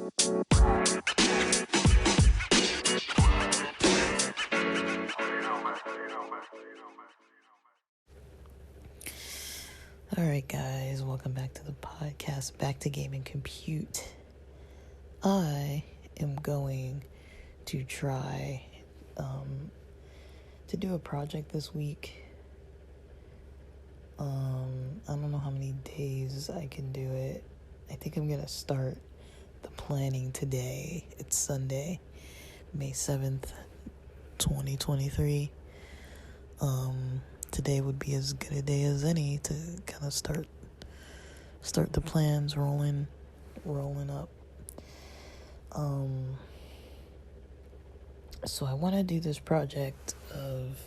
Alright guys, welcome back to the podcast, Back to Game and Compute. I am going to try to do a project this week. I don't know how many days I can do it. I think I'm gonna start the planning today. It's Sunday, May 7th, 2023. Today would be as good a day as any to kind of start the plans rolling up. So I want to do this project of,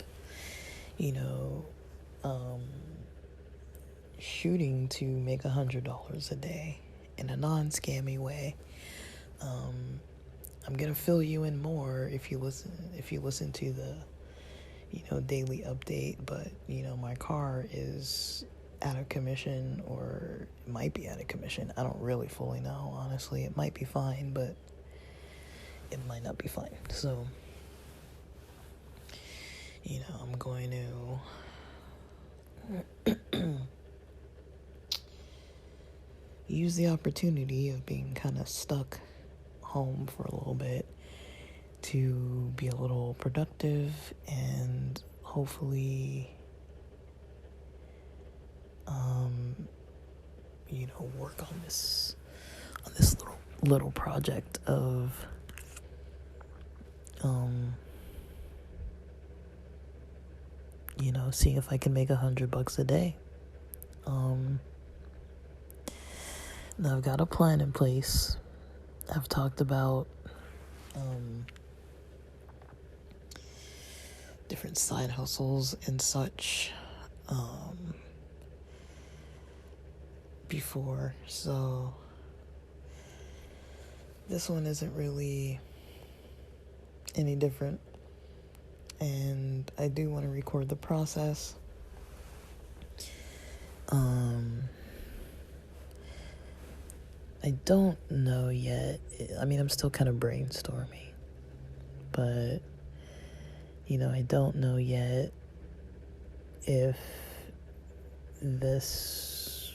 shooting to make $100 a day in a non-scammy way. I'm gonna fill you in more if you listen to the daily update, but my car is out of commission, or it might be out of commission. I don't really fully know, honestly. It might be fine, but it might not be fine. So I'm going to use the opportunity of being kind of stuck home for a little bit to be a little productive and hopefully work on this little project of seeing if I can make $100 a day. Now I've got a plan in place. I've talked about different side hustles and such before, so this one isn't really any different, and I do want to record the process. I don't know yet. I mean, I'm still kind of brainstorming, but I don't know yet if this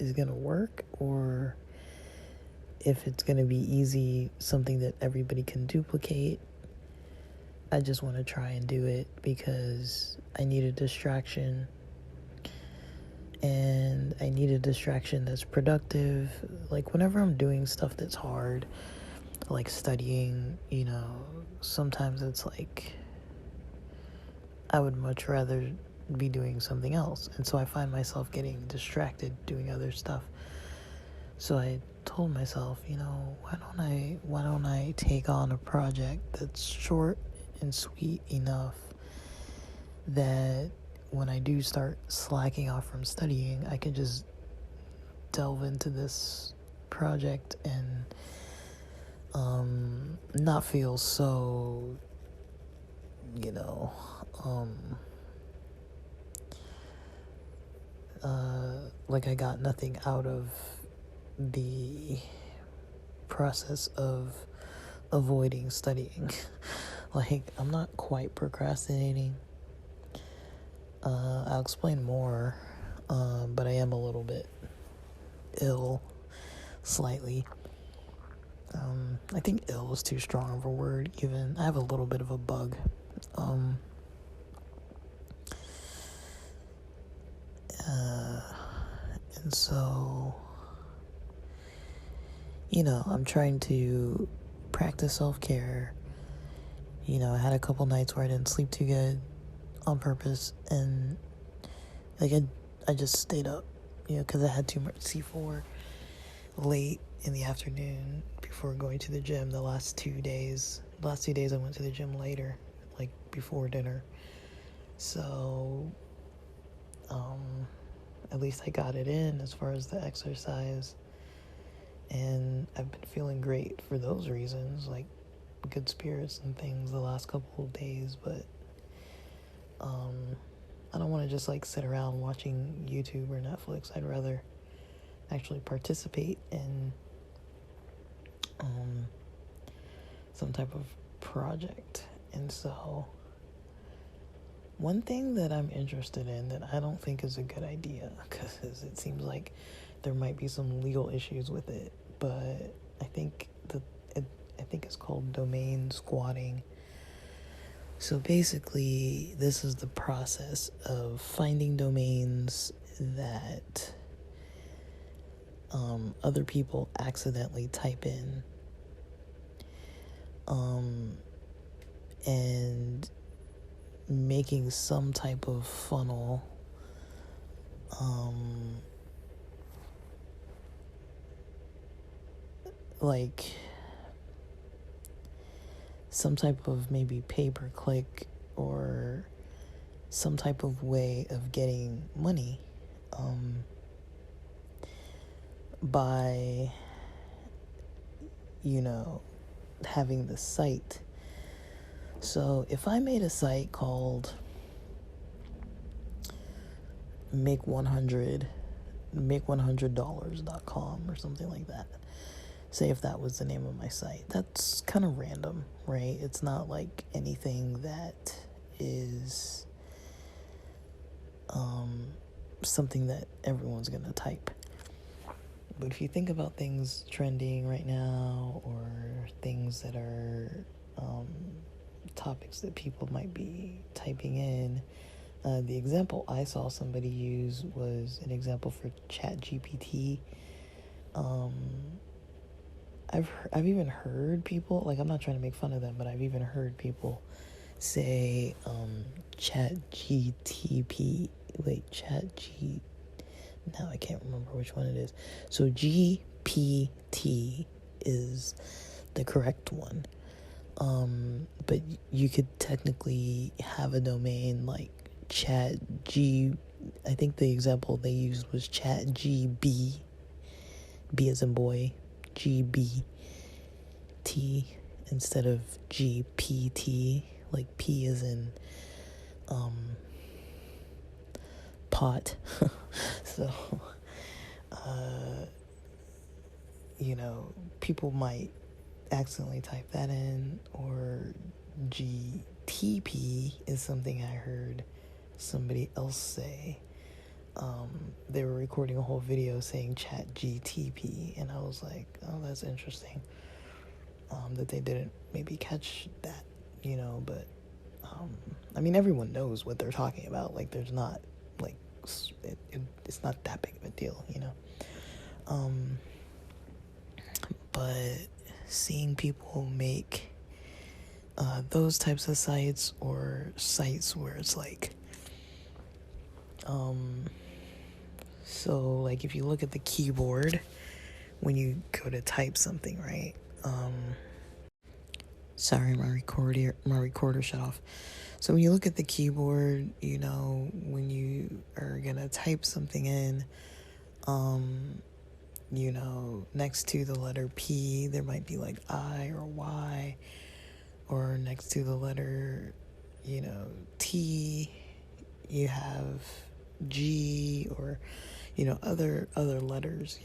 is gonna work or if it's gonna be easy, something that everybody can duplicate. I just want to try and do it because I need a distraction, and I need a distraction that's productive. Like whenever I'm doing stuff that's hard, like studying, sometimes it's like I would much rather be doing something else, and so I find myself getting distracted doing other stuff. So I told myself, why don't I take on a project that's short and sweet enough that when I do start slacking off from studying, I can just delve into this project and not feel so like I got nothing out of the process of avoiding studying. Like, I'm not quite procrastinating. I'll explain more, but I am a little bit ill, slightly. I think ill is too strong of a word, even. I have a little bit of a bug. And so, I'm trying to practice self-care. I had a couple nights where I didn't sleep too good on purpose, and I just stayed up, because I had too much C4 late in the afternoon before going to the gym. The last 2 days I went to the gym later, like before dinner. So, at least I got it in as far as the exercise, and I've been feeling great for those reasons, like good spirits and things the last couple of days. But I don't want to just sit around watching YouTube or Netflix. I'd rather actually participate in some type of project. And so one thing that I'm interested in that I don't think is a good idea, because it seems like there might be some legal issues with it, but I think it's called domain squatting. So basically, this is the process of finding domains that other people accidentally type in, and making some type of funnel, like some type of maybe pay-per-click or some type of way of getting money by, having the site. So if I made a site called make100dollars.com or something like that, say if that was the name of my site, that's kind of random, right? It's not like anything that is something that everyone's gonna type. But if you think about things trending right now, or things that are topics that people might be typing in, the example I saw somebody use was an example for ChatGPT. I've even heard people, like, I'm not trying to make fun of them, but I've even heard people say now I can't remember which one it is. So GPT is the correct one. But you could technically have a domain like I think the example they used was ChatGB, B as in boy, GBT instead of GPT, like P as in pot. So people might accidentally type that in. Or GTP is something I heard somebody else say. They were recording a whole video saying chat GTP, and I was like, oh, that's interesting, that they didn't maybe catch that, but I mean, everyone knows what they're talking about. Like, there's not, like, it's not that big of a deal, but seeing people make those types of sites, or sites where it's like, so like if you look at the keyboard when you go to type something, right? Sorry, my recorder shut off. So when you look at the keyboard, when you are gonna type something in, next to the letter P, there might be like I or Y, or next to the letter, T, you have G, or, other letters,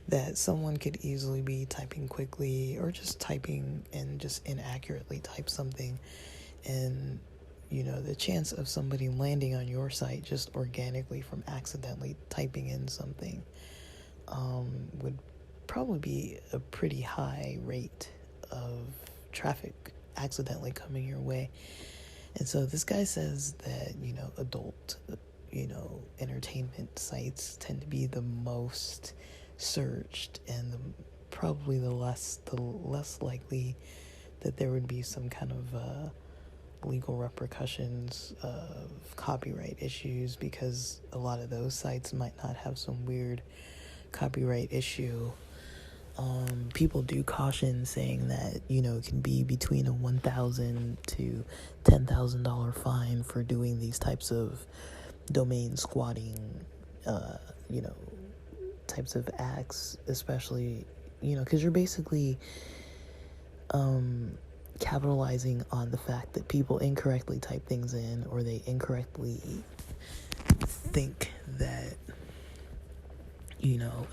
that someone could easily be typing quickly, or just typing and just inaccurately type something. And, the chance of somebody landing on your site just organically from accidentally typing in something would probably be a pretty high rate of traffic accidentally coming your way. And so this guy says that, adult, entertainment sites tend to be the most searched, and probably the less likely that there would be some kind of legal repercussions of copyright issues, because a lot of those sites might not have some weird copyright issue. People do caution, saying that, it can be between a $1,000 to $10,000 fine for doing these types of domain squatting, types of acts, especially, because you're basically capitalizing on the fact that people incorrectly type things in, or they incorrectly think that,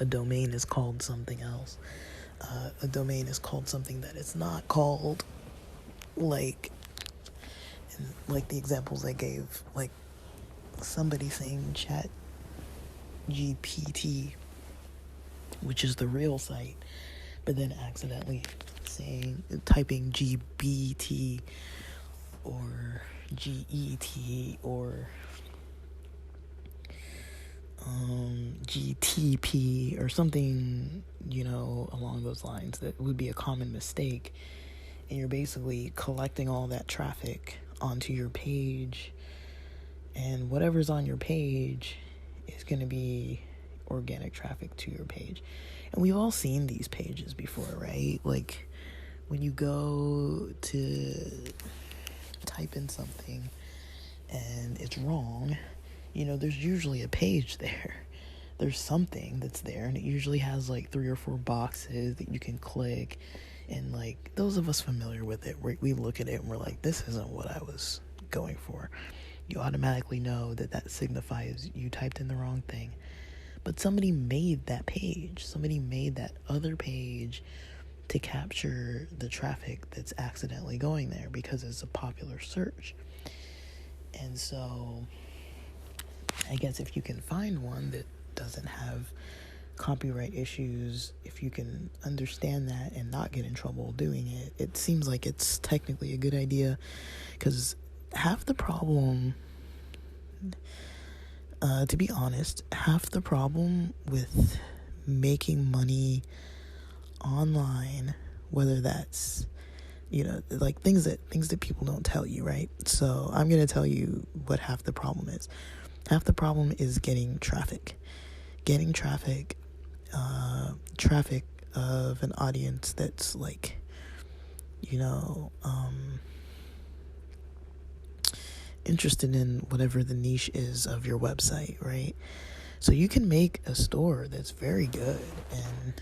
a domain is called something else. a domain is called something that it's not called, like the examples I gave, like somebody saying chat GPT, which is the real site, but then accidentally typing GBT or GET or GTP or something, along those lines, that would be a common mistake. And you're basically collecting all that traffic onto your page, and whatever's on your page is going to be organic traffic to your page. And we've all seen these pages before, right? Like when you go to type in something and it's wrong, there's usually a page there. There's something that's there, and it usually has like 3 or 4 boxes that you can click. And like those of us familiar with it, we look at it and we're like, this isn't what I was going for. You automatically know that signifies you typed in the wrong thing. But somebody made that page. Somebody made that other page to capture the traffic that's accidentally going there because it's a popular search. And so I guess if you can find one that doesn't have copyright issues, if you can understand that and not get in trouble doing it, it seems like it's technically a good idea. Because half the problem, to be honest, half the problem with making money online, whether that's like things that people don't tell you, right? So I'm going to tell you what half the problem is. Half the problem is getting traffic of an audience that's like, interested in whatever the niche is of your website, right? So you can make a store that's very good, and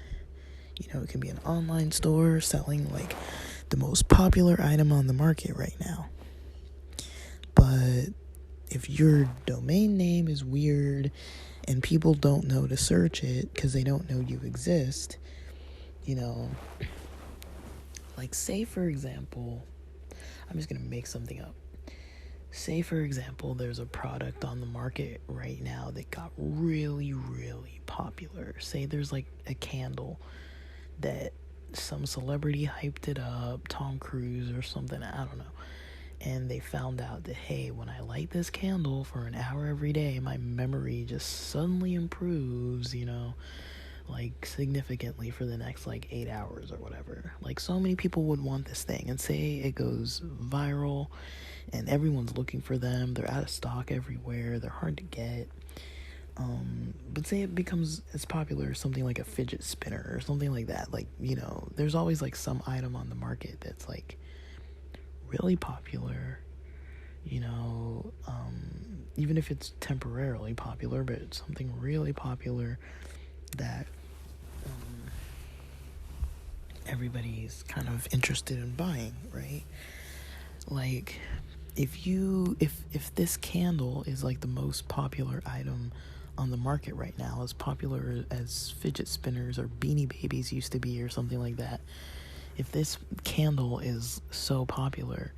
it can be an online store selling like the most popular item on the market right now. But if your domain name is weird and people don't know to search it because they don't know you exist, like say for example, I'm just going to make something up. Say for example, there's a product on the market right now that got really, really popular. Say there's like a candle that some celebrity hyped it up, Tom Cruise or something, I don't know. And they found out that, hey, when I light this candle for an hour every day, my memory just suddenly improves, like significantly for the next like 8 hours or whatever. Like so many people would want this thing, and say it goes viral and everyone's looking for them. They're out of stock everywhere. They're hard to get. But say it becomes as popular as something like a fidget spinner or something like that. Like, there's always like some item on the market that's like really popular, even if it's temporarily popular, but it's something really popular that everybody's kind of interested in buying, right? Like if this candle is like the most popular item on the market right now, as popular as fidget spinners or Beanie Babies used to be or something like that, if this candle is so popular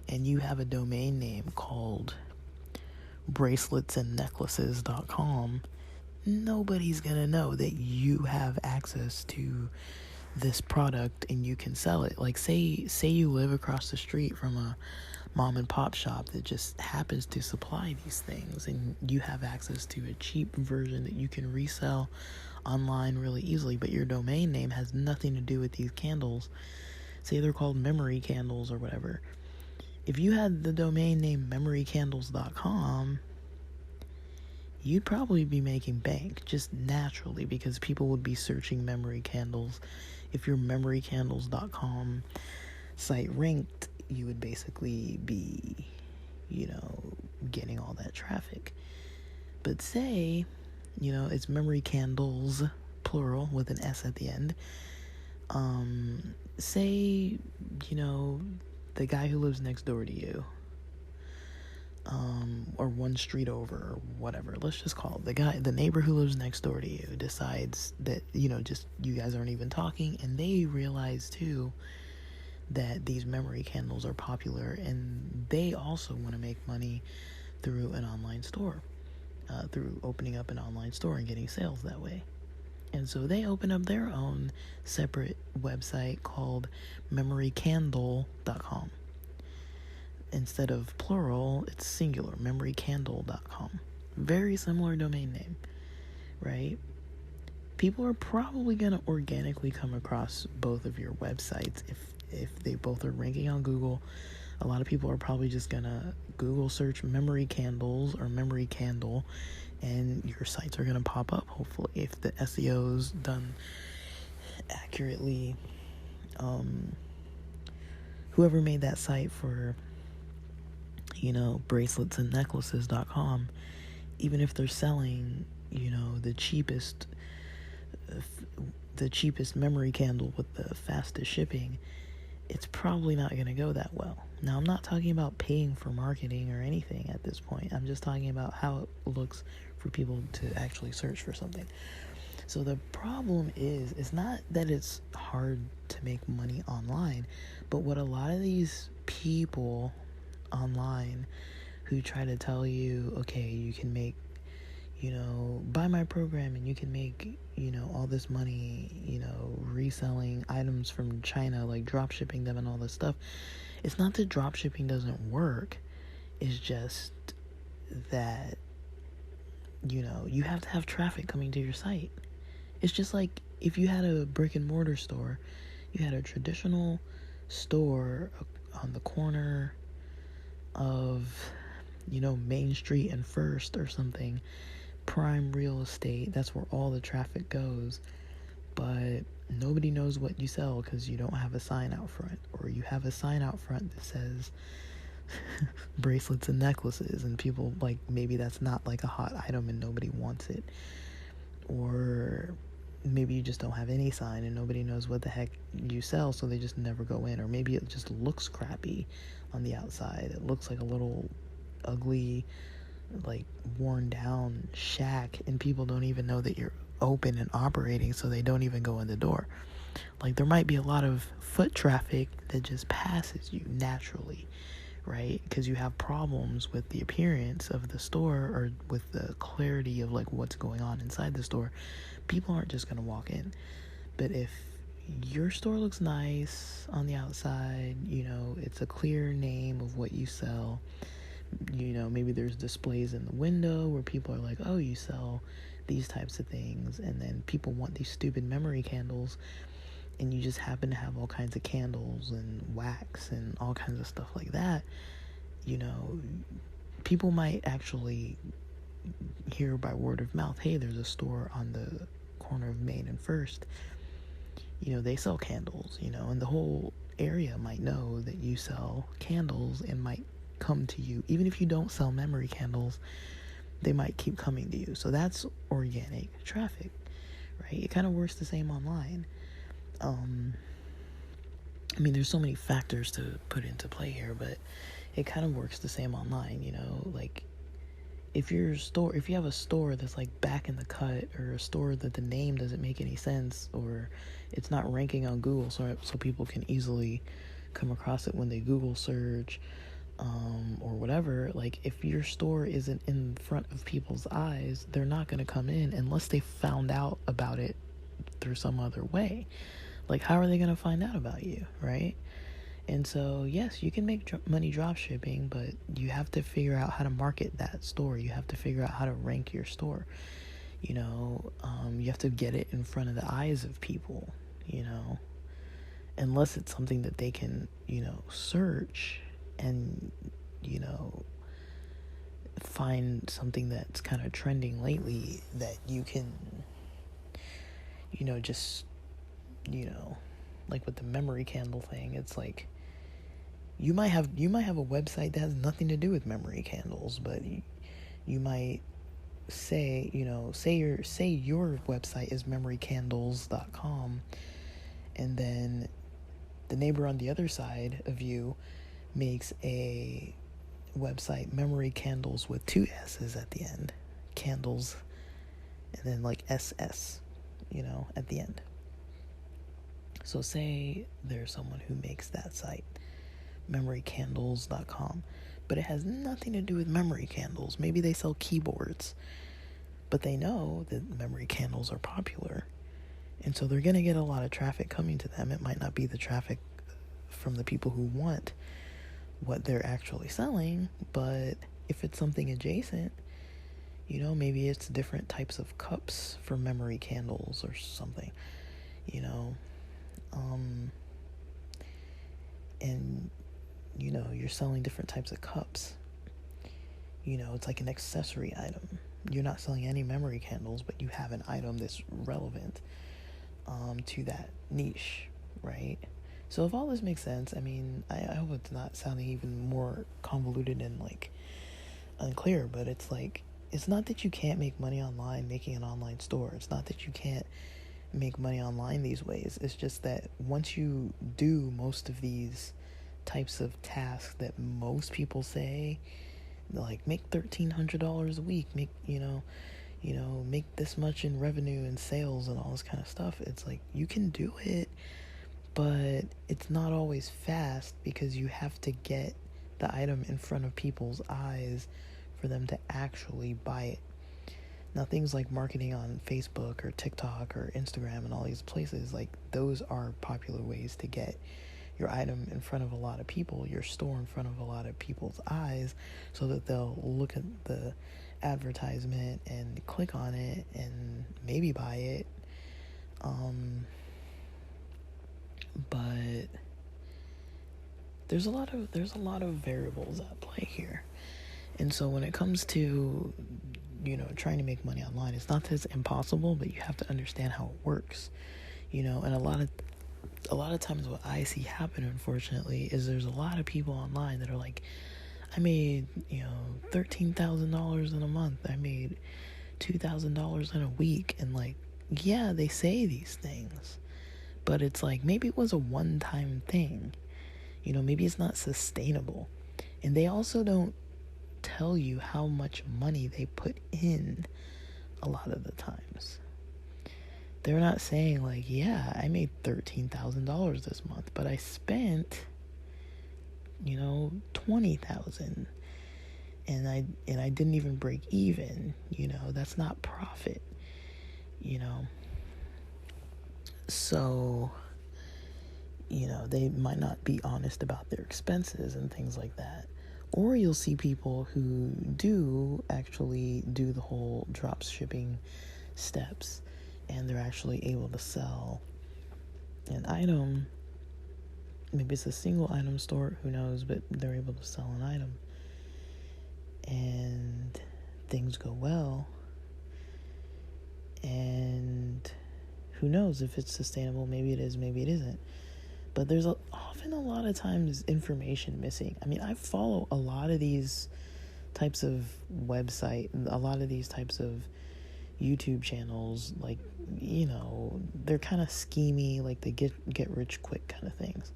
and you have a domain name called braceletsandnecklaces.com, nobody's gonna know that you have access to this product and you can sell it. Like say you live across the street from a mom and pop shop that just happens to supply these things, and you have access to a cheap version that you can resell online really easily, but your domain name has nothing to do with these candles. Say they're called memory candles or whatever. If you had the domain name memorycandles.com, you'd probably be making bank just naturally, because people would be searching memory candles. If your memorycandles.com site ranked, you would basically be, getting all that traffic. But say, it's memory candles, plural, with an S at the end. Say, the guy who lives next door to you or one street over or whatever, let's just call it the neighbor who lives next door to you decides that, just you guys aren't even talking, and they realize too that these memory candles are popular, and they also want to make money through an online store, through opening up an online store and getting sales that way. And so they open up their own separate website called memorycandle.com. Instead of plural, it's singular, memorycandle.com. Very similar domain name, right? People are probably going to organically come across both of your websites if they both are ranking on Google. A lot of people are probably just going to Google search memory candles or memory candle, and your sites are going to pop up, hopefully, if the SEO's done accurately. Whoever made that site for bracelets and necklaces.com, even if they're selling the cheapest memory candle with the fastest shipping, it's probably not going to go that well. Now, I'm not talking about paying for marketing or anything at this point. I'm just talking about how it looks for people to actually search for something. So the problem is, it's not that it's hard to make money online, but what a lot of these people online who try to tell you, okay, you can make, buy my program and you can make, all this money, reselling items from China, like drop shipping them and all this stuff. It's not that drop shipping doesn't work. It's just that, you have to have traffic coming to your site. It's just like if you had a brick and mortar store, you had a traditional store on the corner of, Main Street and First or something, prime real estate, that's where all the traffic goes, but nobody knows what you sell because you don't have a sign out front, or you have a sign out front that says bracelets and necklaces, and people, like, maybe that's not like a hot item and nobody wants it, or maybe you just don't have any sign and nobody knows what the heck you sell, so they just never go in. Or maybe it just looks crappy on the outside. It looks like a little ugly, like worn down shack, and people don't even know that you're open and operating, so they don't even go in the door. Like, there might be a lot of foot traffic that just passes you naturally, right? Because you have problems with the appearance of the store or with the clarity of like what's going on inside the store. People aren't just going to walk in. But if your store looks nice on the outside, it's a clear name of what you sell, maybe there's displays in the window where people are like, oh, you sell these types of things, and then people want these stupid memory candles, and you just happen to have all kinds of candles and wax and all kinds of stuff like that, people might actually hear by word of mouth, hey, there's a store on the corner of Main and First, they sell candles, and the whole area might know that you sell candles and might come to you. Even if you don't sell memory candles, they might keep coming to you. So that's organic traffic, right? It kind of works the same online. There's so many factors to put into play here, but it kind of works the same online, like if you have a store that's like back in the cut, or a store that the name doesn't make any sense, or it's not ranking on Google so people can easily come across it when they Google search, or whatever, like if your store isn't in front of people's eyes, they're not going to come in unless they found out about it through some other way. Like, how are they going to find out about you, right? And so, yes, you can make money drop shipping, but you have to figure out how to market that store. You have to figure out how to rank your store. You have to get it in front of the eyes of people, unless it's something that they can, search and, find something that's kind of trending lately that you can, just, like with the memory candle thing, it's like you might have a website that has nothing to do with memory candles, but you might say your website is memorycandles.com, and then the neighbor on the other side of you makes a website, Memory Candles, with 2 S's at the end. Candles, and then like SS, at the end. So say there's someone who makes that site, memorycandles.com, but it has nothing to do with memory candles. Maybe they sell keyboards, but they know that memory candles are popular, and so they're going to get a lot of traffic coming to them. It might not be the traffic from the people who want what they're actually selling, but if it's something adjacent, maybe it's different types of cups for memory candles or something, and you're selling different types of cups. It's like an accessory item. You're not selling any memory candles, but you have an item that's relevant to that niche, right? So if all this makes sense, I hope it's not sounding even more convoluted and like unclear, but it's like, it's not that you can't make money online making an online store. It's not that you can't make money online these ways. It's just that once you do most of these types of tasks that most people say, like make $1,300 a week, make make this much in revenue and sales and all this kind of stuff, it's like you can do it, but it's not always fast because you have to get the item in front of people's eyes for them to actually buy it. Now, things like marketing on Facebook or TikTok or Instagram and all these places, like those are popular ways to get your item in front of a lot of people, your store in front of a lot of people's eyes, so that they'll look at the advertisement and click on it and maybe buy it. But there's a lot of variables at play here. And so when it comes to trying to make money online, it's not that it's impossible, but you have to understand how it works. And a lot of times what I see happen, unfortunately, is there's a lot of people online that are like, I made $13,000 in a month, I made $2,000 in a week, and like, yeah, they say these things, but it's like, maybe it was a one-time thing. Maybe it's not sustainable. And they also don't tell you how much money they put in a lot of the times. They're not saying like, yeah, I made $13,000 this month, but I spent $20,000, and I didn't even break even. That's not profit. So they might not be honest about their expenses and things like that. Or you'll see people who do actually do the whole drop shipping steps, and they're actually able to sell an item. Maybe it's a single item store, who knows, but they're able to sell an item and things go well, and who knows if it's sustainable. Maybe it is, maybe it isn't. But there's often a lot of times information missing. I follow a lot of these types of website, a lot of these types of YouTube channels, like, they're kind of schemy, like they get rich quick kind of things,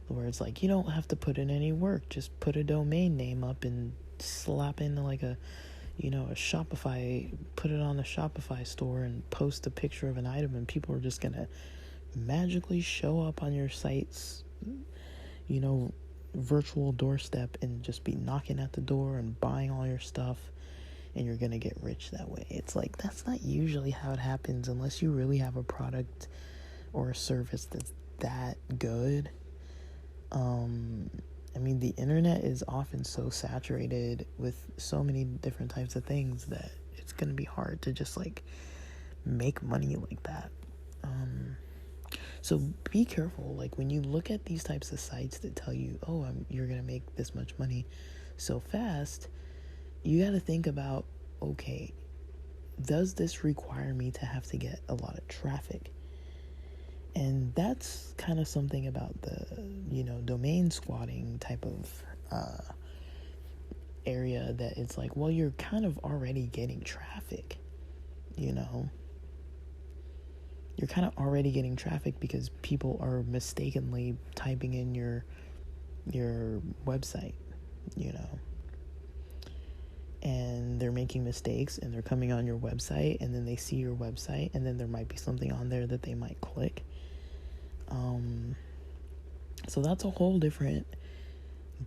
where it's like, you don't have to put in any work, just put a domain name up and slap in like a Shopify, put it on the Shopify store and post a picture of an item, and people are just gonna magically show up on your site's virtual doorstep and just be knocking at the door and buying all your stuff, and you're gonna get rich that way. It's like, that's not usually how it happens unless you really have a product or a service that's that good. The internet is often so saturated with so many different types of things that it's gonna be hard to just like make money like that. So be careful, like when you look at these types of sites that tell you, you're gonna make this much money so fast, you got to think about, okay, does this require me to have to get a lot of traffic? And that's kind of something about the domain squatting type of area, that it's like, well, you're kind of already getting traffic. You're kind of already getting traffic because people are mistakenly typing in your website, and they're making mistakes and they're coming on your website, and then they see your website, and then there might be something on there that they might click. So that's a whole different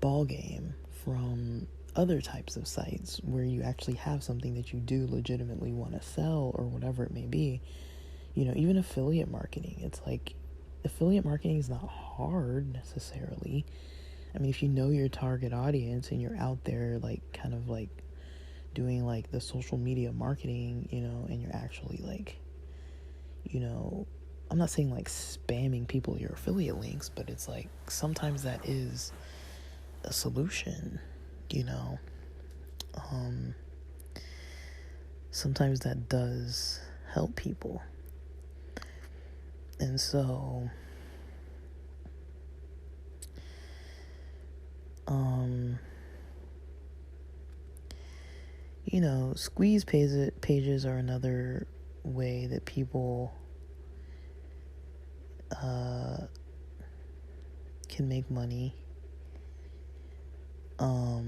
ball game from other types of sites where you actually have something that you do legitimately want to sell or whatever it may be. Even affiliate marketing, it's like affiliate marketing is not hard necessarily. I mean, if you know your target audience and you're out there like kind of like doing like the social media marketing, and you're actually like, I'm not saying like spamming people your affiliate links, but it's like sometimes that is a solution, sometimes that does help people. And so squeeze pages are another way that people can make money. I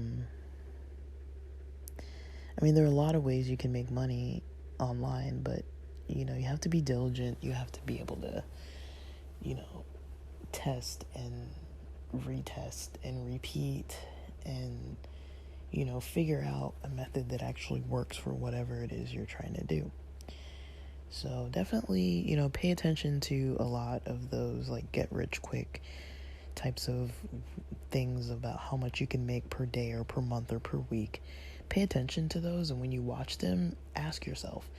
mean, there are a lot of ways you can make money online, but you have to be diligent. You have to be able to test and retest and repeat and figure out a method that actually works for whatever it is you're trying to do. So definitely, pay attention to a lot of those like get rich quick types of things about how much you can make per day or per month or per week. Pay attention to those, and when you watch them, ask yourself,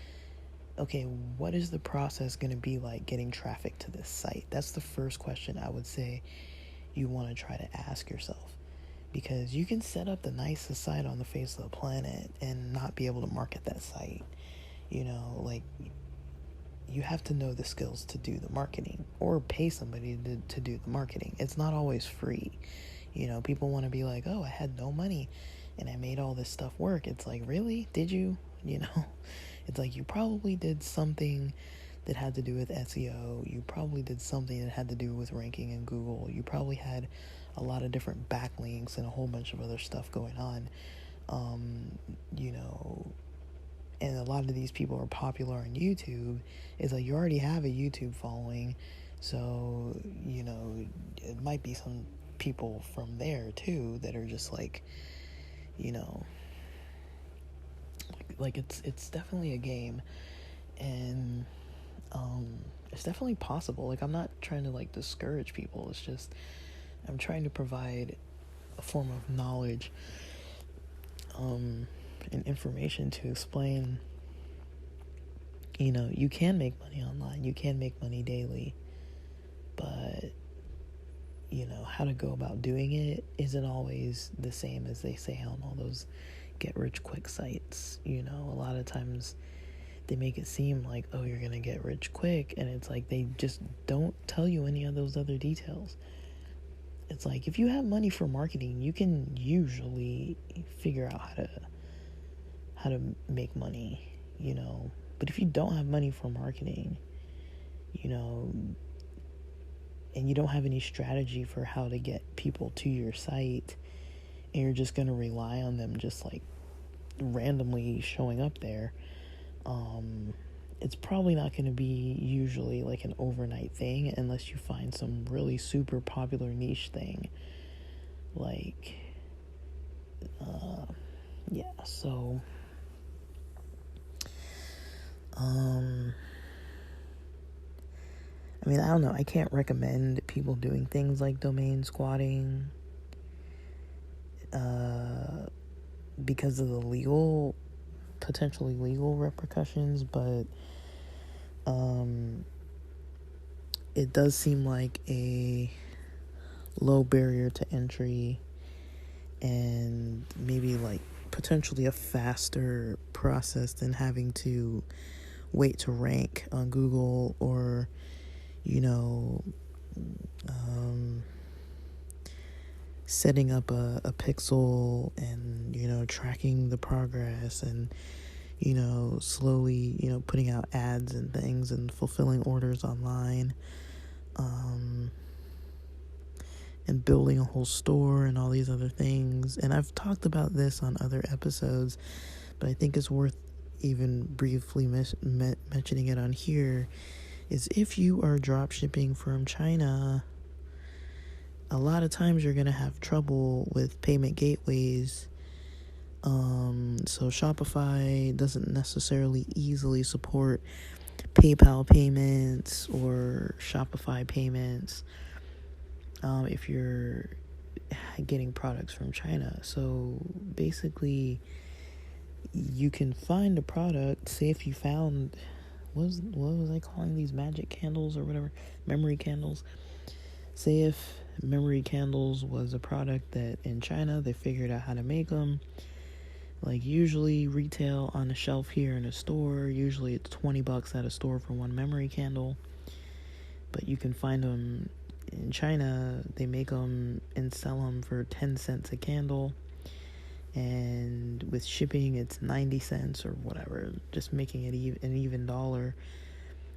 okay, what is the process going to be like getting traffic to this site? That's the first question I would say you want to try to ask yourself. Because you can set up the nicest site on the face of the planet and not be able to market that site. Like, you have to know the skills to do the marketing or pay somebody to do the marketing. It's not always free. People want to be like, oh, I had no money and I made all this stuff work. It's like, really? Did you? It's like you probably did something that had to do with SEO. You probably did something that had to do with ranking in Google. You probably had a lot of different backlinks and a whole bunch of other stuff going on. And a lot of these people are popular on YouTube. It's like you already have a YouTube following, so it might be some people from there too that are just like, like it's definitely a game, and it's definitely possible. Like, I'm not trying to like discourage people. It's just I'm trying to provide a form of knowledge and information to explain, you can make money online, you can make money daily, but how to go about doing it isn't always the same as they say on all those get rich quick sites. A lot of times they make it seem like, oh, you're gonna get rich quick, and it's like they just don't tell you any of those other details. It's like, if you have money for marketing, you can usually figure out how to make money, but if you don't have money for marketing, and you don't have any strategy for how to get people to your site, and you're just going to rely on them just like randomly showing up there, it's probably not going to be usually like an overnight thing unless you find some really super popular niche thing. Like, so, I mean, I don't know. I can't recommend people doing things like domain squatting, because of the potentially legal repercussions, but it does seem like a low barrier to entry and maybe like potentially a faster process than having to wait to rank on Google, or setting up a pixel and tracking the progress and slowly putting out ads and things and fulfilling orders online. and building a whole store and all these other things. And I've talked about this on other episodes, but I think it's worth even briefly mentioning it on here, is if you are drop shipping from China, a lot of times you're going to have trouble with payment gateways. So Shopify doesn't necessarily easily support PayPal payments or Shopify payments if you're getting products from China. So basically, you can find a product. Say if you found, what was I calling these magic candles or whatever, memory candles. Say if memory candles was a product that in China they figured out how to make them. Like usually retail on a shelf here in a store, usually it's $20 at a store for one memory candle. But you can find them in China, they make them and sell them for 10 cents a candle. And with shipping, it's 90 cents or whatever, just making it an even dollar.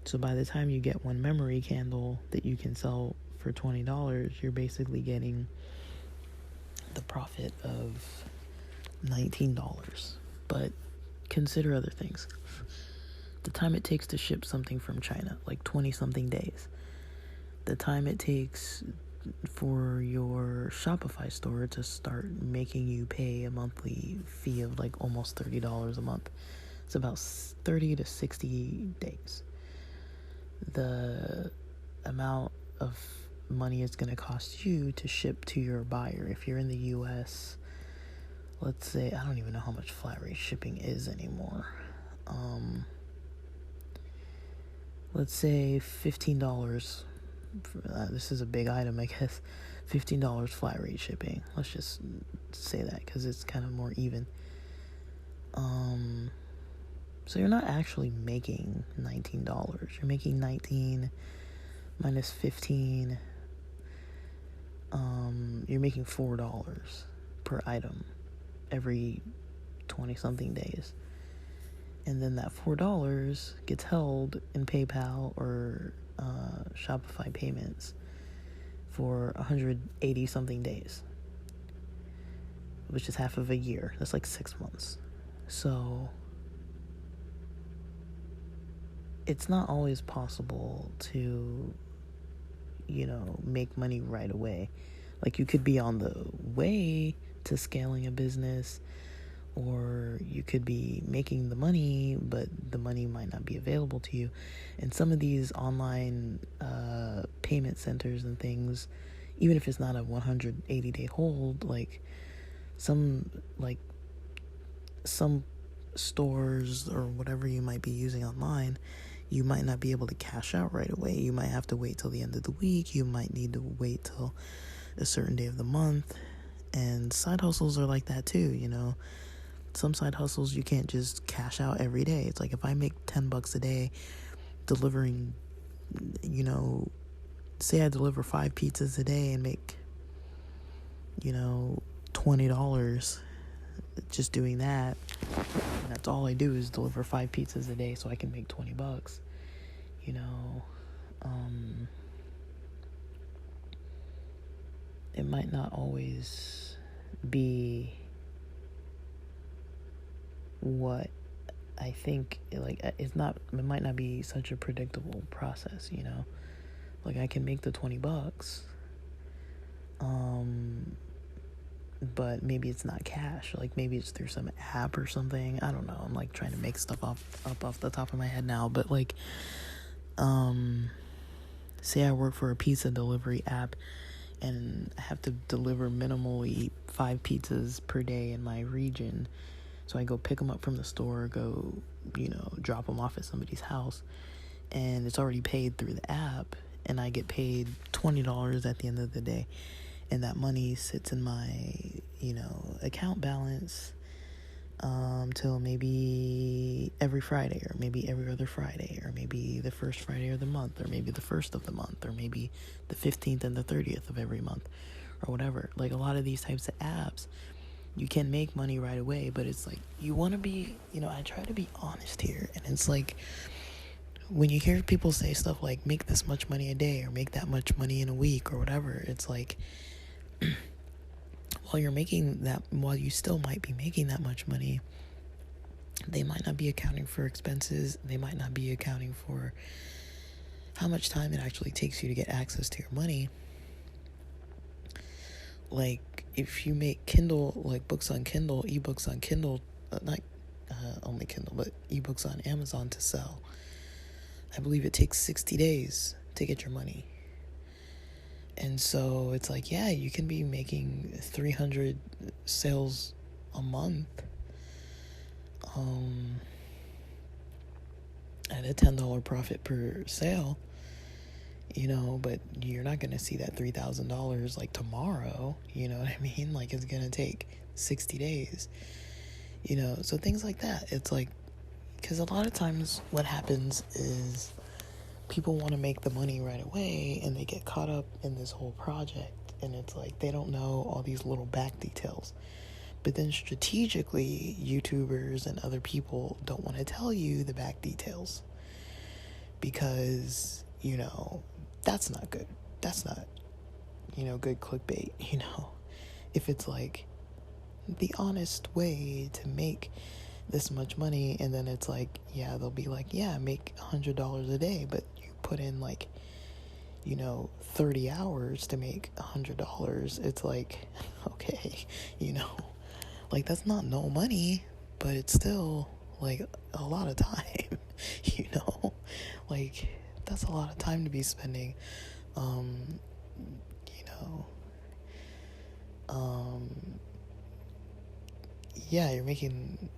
So by the time you get one memory candle that you can sell for $20, you're basically getting the profit of $19. But consider other things. The time it takes to ship something from China, like 20-something days. The time it takes for your Shopify store to start making you pay a monthly fee of like almost $30 a month. It's about 30 to 60 days. The amount of money it's going to cost you to ship to your buyer. If you're in the US, let's say, I don't even know how much flat rate shipping is anymore. Let's say $15. This is a big item, I guess. $15 flat rate shipping. Let's just say that because it's kind of more even. So you're not actually making $19. You're making 19 minus 15. You're making $4 per item every 20-something days. And then that $4 gets held in PayPal or Shopify payments for 180-something days, which is half of a year. That's like 6 months. So it's not always possible to, make money right away. Like you could be on the way to scaling a business, or you could be making the money, but the money might not be available to you. And some of these online payment centers and things, even if it's not a 180-day hold, like some stores or whatever you might be using online, you might not be able to cash out right away. You might have to wait till the end of the week. You might need to wait till a certain day of the month. And side hustles are like that too, Some side hustles you can't just cash out every day. It's like if I make $10 a day delivering, say I deliver 5 pizzas a day and make, $20 just doing that. And that's all I do is deliver 5 pizzas a day so I can make $20. It might not always be what I think, it might not be such a predictable process, like I can make the $20, but maybe it's not cash, like maybe it's through some app or something. I don't know, I'm like trying to make stuff up off the top of my head now, but like say I work for a pizza delivery app and I have to deliver minimally 5 pizzas per day in my region. So I go pick them up from the store, go, drop them off at somebody's house, and it's already paid through the app, and I get paid $20 at the end of the day, and that money sits in my, account balance till maybe every Friday, or maybe every other Friday, or maybe the first Friday of the month, or maybe the first of the month, or maybe the 15th and the 30th of every month, or whatever. Like a lot of these types of apps, you can make money right away, but it's like you want to be, I try to be honest here, and it's like when you hear people say stuff like make this much money a day or make that much money in a week or whatever, it's like while you still might be making that much money, they might not be accounting for expenses. They might not be accounting for how much time it actually takes you to get access to your money. Like, if you make Kindle, like books on Kindle, ebooks on Kindle, not only Kindle, but ebooks on Amazon to sell, I believe it takes 60 days to get your money. And so it's like, yeah, you can be making 300 sales a month at a $10 profit per sale, but you're not going to see that $3,000 like tomorrow, you know what I mean? Like, it's going to take 60 days, so things like that. It's like, because a lot of times what happens is people want to make the money right away, and they get caught up in this whole project, and it's like they don't know all these little back details. But then strategically, YouTubers and other people don't want to tell you the back details because, that's not good. That's not, good clickbait, If it's like the honest way to make this much money, and then it's like, yeah, they'll be like, yeah, make $100 a day, but you put in like, 30 hours to make $100. It's like, okay, like, that's not no money, but it's still like a lot of time, like, that's a lot of time to be spending, yeah, you're making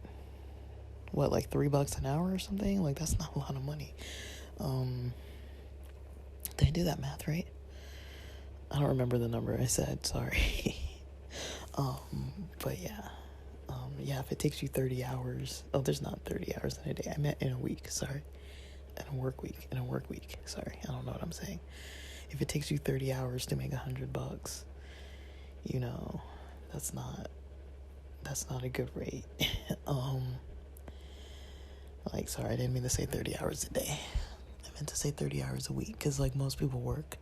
what, like $3 an hour or something? Like, that's not a lot of money. Did I do that math right? I don't remember the number I said, sorry. But yeah. Yeah, if it takes you 30 hours, there's not 30 hours in a day. I meant in a week, sorry. In a work week, sorry. I don't know what I'm saying. If it takes you 30 hours to make $100, that's not a good rate. Like, sorry, I didn't mean to say 30 hours a day. I meant to say 30 hours a week, because like most people work,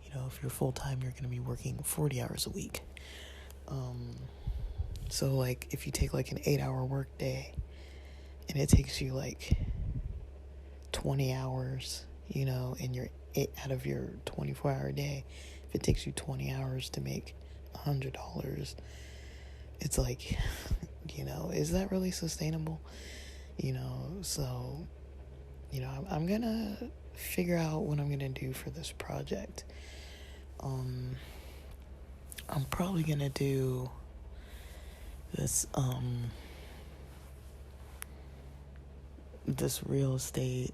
if you're full-time, you're going to be working 40 hours a week. So like, if you take like an 8-hour work day, and it takes you like 20 hours, and you're 8 out of your 24-hour day, if it takes you 20 hours to make $100, it's like, is that really sustainable? So, I'm gonna figure out what I'm gonna do for this project. I'm probably gonna do this this real estate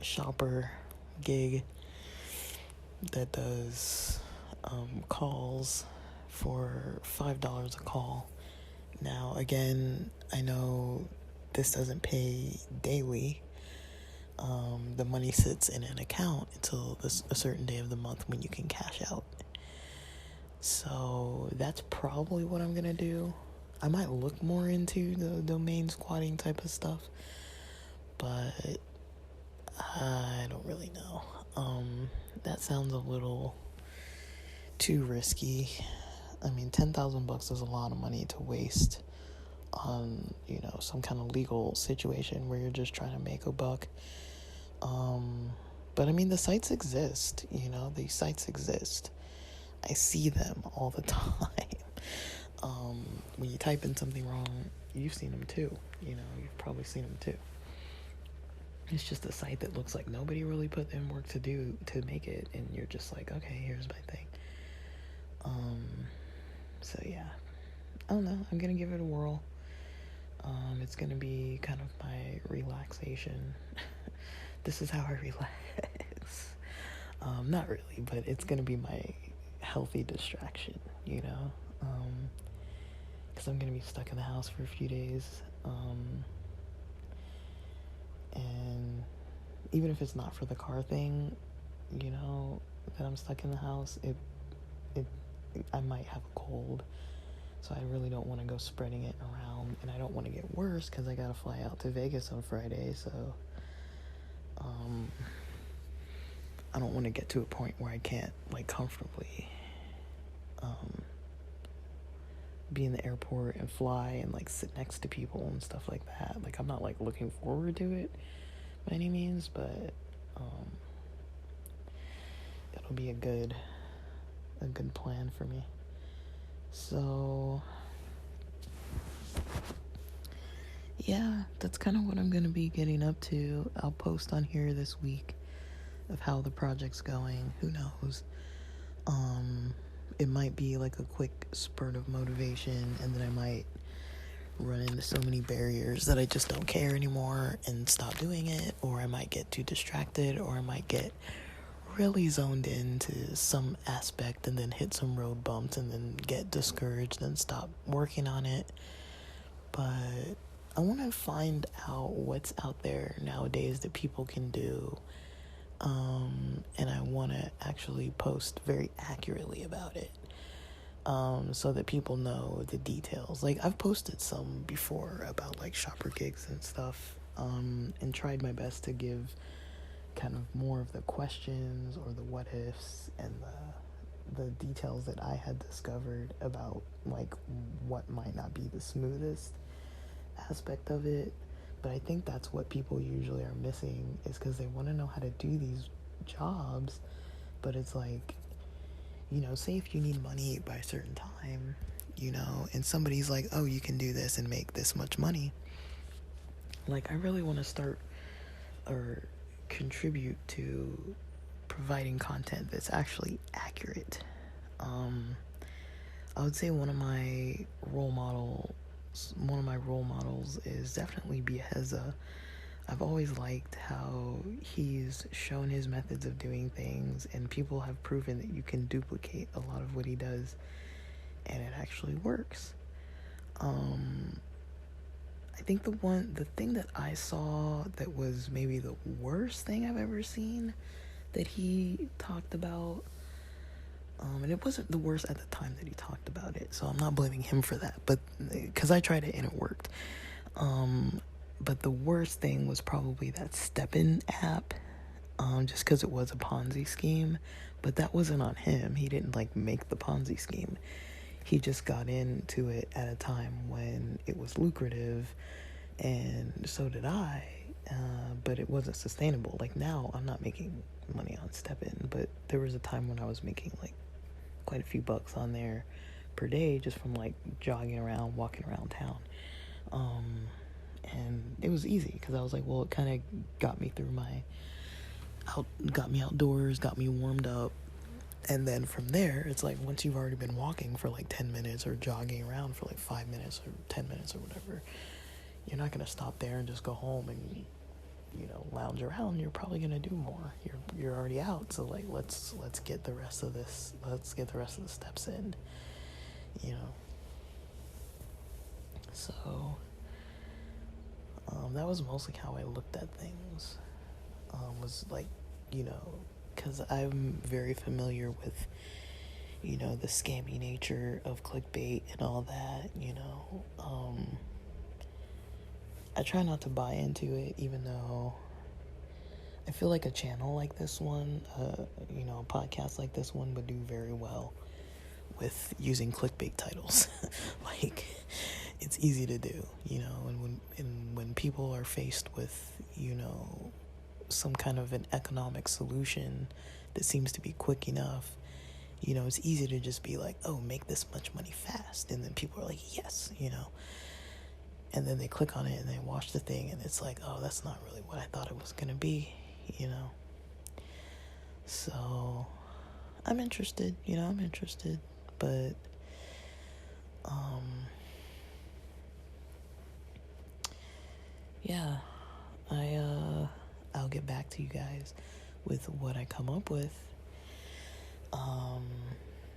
shopper gig that does calls for $5 a call. Now, again, I know this doesn't pay daily. The money sits in an account until a certain day of the month when you can cash out. So that's probably what I'm gonna do. I might look more into the domain squatting type of stuff, but I don't really know. That sounds a little too risky. I mean, $10,000 is a lot of money to waste on, some kind of legal situation where you're just trying to make a buck. But I mean, the sites exist, these sites exist. I see them all the time. When you type in something wrong, you've seen them too, you've probably seen them too. It's just a site that looks like nobody really put in work to make it, and you're just like, okay, here's my thing. So yeah, I don't know, I'm gonna give it a whirl. It's gonna be kind of my relaxation. This is how I relax. Not really, but it's gonna be my healthy distraction, because I'm gonna be stuck in the house for a few days, and even if it's not for the car thing, that I'm stuck in the house, I might have a cold, so I really don't want to go spreading it around, and I don't want to get worse because I gotta fly out to Vegas on Friday, so I don't want to get to a point where I can't, like, comfortably be in the airport and fly and like sit next to people and stuff like that. Like I'm not like looking forward to it by any means, but it'll be a good plan for me. So yeah, that's kind of what I'm gonna be getting up to. I'll post on here this week of how the project's going. Who knows? It might be like a quick spurt of motivation, and then I might run into so many barriers that I just don't care anymore and stop doing it, or I might get too distracted, or I might get really zoned into some aspect and then hit some road bumps and then get discouraged and stop working on it. But I want to find out what's out there nowadays that people can do, and I want to actually post very accurately about it, so that people know the details. Like I've posted some before about like shopper gigs and stuff, and tried my best to give kind of more of the questions or the what ifs and the details that I had discovered about like what might not be the smoothest aspect of it. But I think that's what people usually are missing, is because they want to know how to do these jobs, but it's like, you know, say if you need money by a certain time, you know, and somebody's like, oh, you can do this and make this much money. Like I really want to start or contribute to providing content that's actually accurate. I would say one of my role models is definitely Bieheza. I've always liked how he's shown his methods of doing things, and people have proven that you can duplicate a lot of what he does, and it actually works. I think the thing that I saw that was maybe the worst thing I've ever seen that he talked about, and it wasn't the worst at the time that he talked about it, so I'm not blaming him for that, but because I tried it and it worked. But the worst thing was probably that Steppen app, just because it was a Ponzi scheme, but that wasn't on him. He didn't like make the Ponzi scheme. He just got into it at a time when it was lucrative, and so did I, but it wasn't sustainable. Like now I'm not making money on Steppen, but there was a time when I was making like quite a few bucks on there per day just from like jogging around, walking around town. And it was easy because I was like, well, it kind of got me through got me outdoors, got me warmed up. And then from there, it's like once you've already been walking for like 10 minutes or jogging around for like 5 minutes or 10 minutes or whatever, you're not going to stop there and just go home and, you know, lounge around. You're probably going to do more. You're already out. So like, let's get the rest of this. Let's get the rest of the steps in, you know? So, that was mostly how I looked at things, was like, you know, because I'm very familiar with, you know, the scammy nature of clickbait and all that, you know. I try not to buy into it, even though I feel like a channel like this one, you know, a podcast like this one would do very well with using clickbait titles. Like, it's easy to do, you know, and when people are faced with, you know, some kind of an economic solution that seems to be quick enough, you know, it's easy to just be like, oh, make this much money fast, and then people are like, yes, you know, and then they click on it and they watch the thing and it's like, oh, that's not really what I thought it was gonna be, you know. So I'm interested, but yeah, I'll get back to you guys with what I come up with.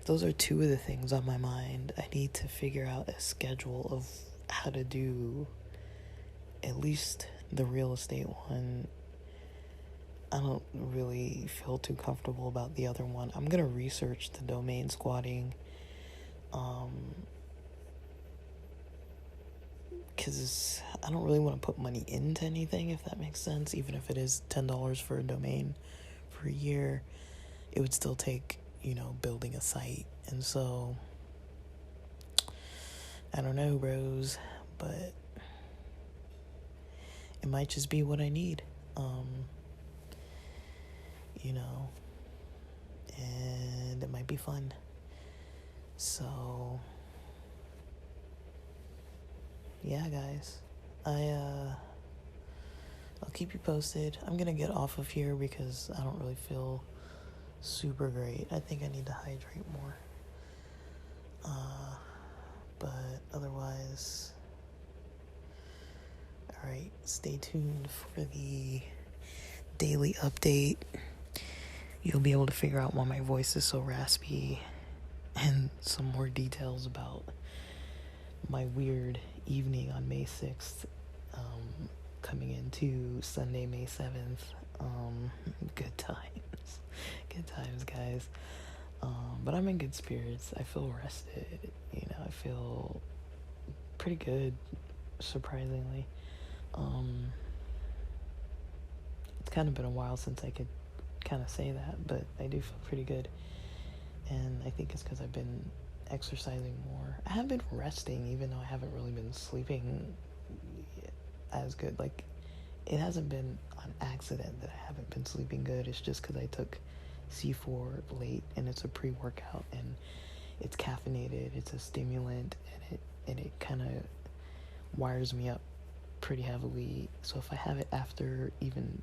Those are two of the things on my mind. I need to figure out a schedule of how to do at least the real estate one. I don't really feel too comfortable about the other one. I'm gonna research the domain squatting, because I don't really want to put money into anything, if that makes sense. Even if it is $10 for a domain for a year, it would still take building a site. And so, I don't know, bros, but it might just be what I need. And it might be fun. So, yeah, guys, I'll keep you posted. I'm gonna get off of here because I don't really feel super great. I think I need to hydrate more. But otherwise, alright, stay tuned for the daily update. You'll be able to figure out why my voice is so raspy and some more details about my weird evening on May 6th, coming into Sunday, May 7th. Good times, guys. But I'm in good spirits. I feel rested. I feel pretty good, surprisingly. It's kind of been a while since I could kind of say that, but I do feel pretty good. And I think it's because I've been exercising more. I have been resting, even though I haven't really been sleeping as good. Like, it hasn't been on accident that I haven't been sleeping good. It's just because I took C4 late, and it's a pre-workout, and it's caffeinated, it's a stimulant, and it kind of wires me up pretty heavily. So if I have it after, even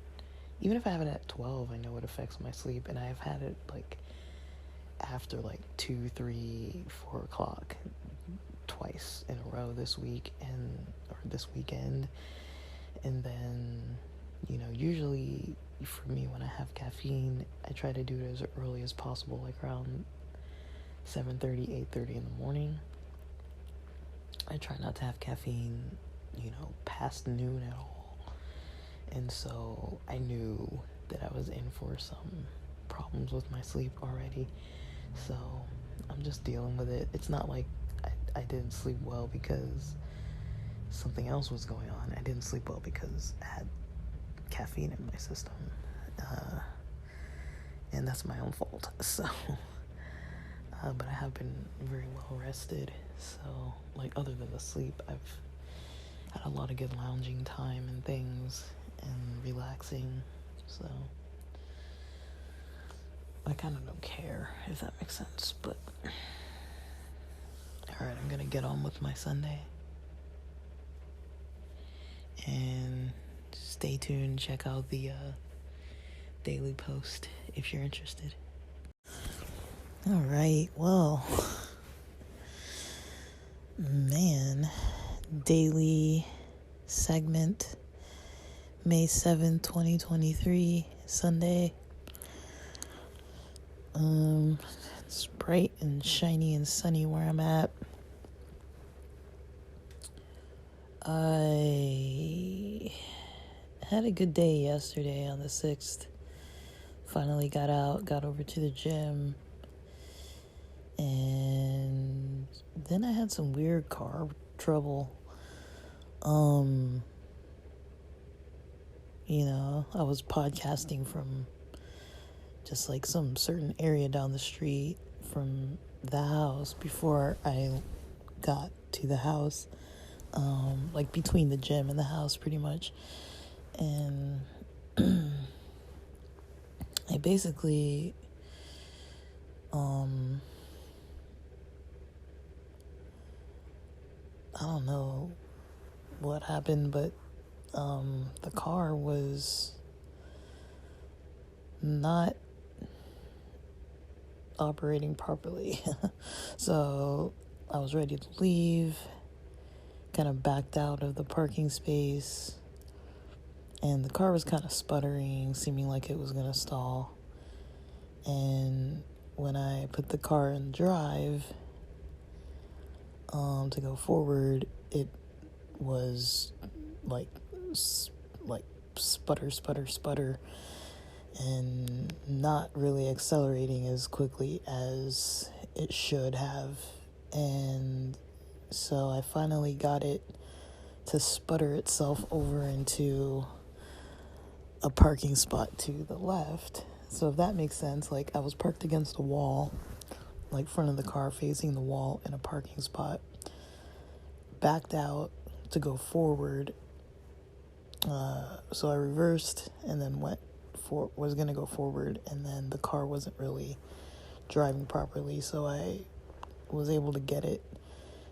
if I have it at 12, I know it affects my sleep. And I've had it like after like 2, 3, 4 o'clock twice in a row this week or this weekend. And then usually for me, when I have caffeine, I try to do it as early as possible, like around 7:30, 8:30 in the morning. I try not to have caffeine past noon at all. And so I knew that I was in for some problems with my sleep already. So I'm just dealing with it. It's not like I didn't sleep well because something else was going on. I didn't sleep well because I had caffeine in my system. And that's my own fault. So, but I have been very well rested. So, like, other than the sleep, I've had a lot of good lounging time and things and relaxing. So I kind of don't care, if that makes sense. But alright, I'm gonna get on with my Sunday. And stay tuned, check out the daily post if you're interested. Alright, well, man, daily segment, May 7th, 2023, Sunday. It's bright and shiny and sunny where I'm at. I had a good day yesterday on the 6th. Finally got over to the gym. And then I had some weird car trouble. I was podcasting from just like some certain area down the street from the house before I got to the house. Like between the gym and the house pretty much. And I basically I don't know what happened, but the car was not operating properly. So I was ready to leave, kind of backed out of the parking space, and the car was kind of sputtering, seeming like it was going to stall. And when I put the car in drive to go forward, it was like sputter, and not really accelerating as quickly as it should have. And so I finally got it to sputter itself over into a parking spot to the left. So if that makes sense, like I was parked against a wall, like front of the car facing the wall in a parking spot, backed out to go forward. So I reversed and then was going to go forward, and then the car wasn't really driving properly, so I was able to get it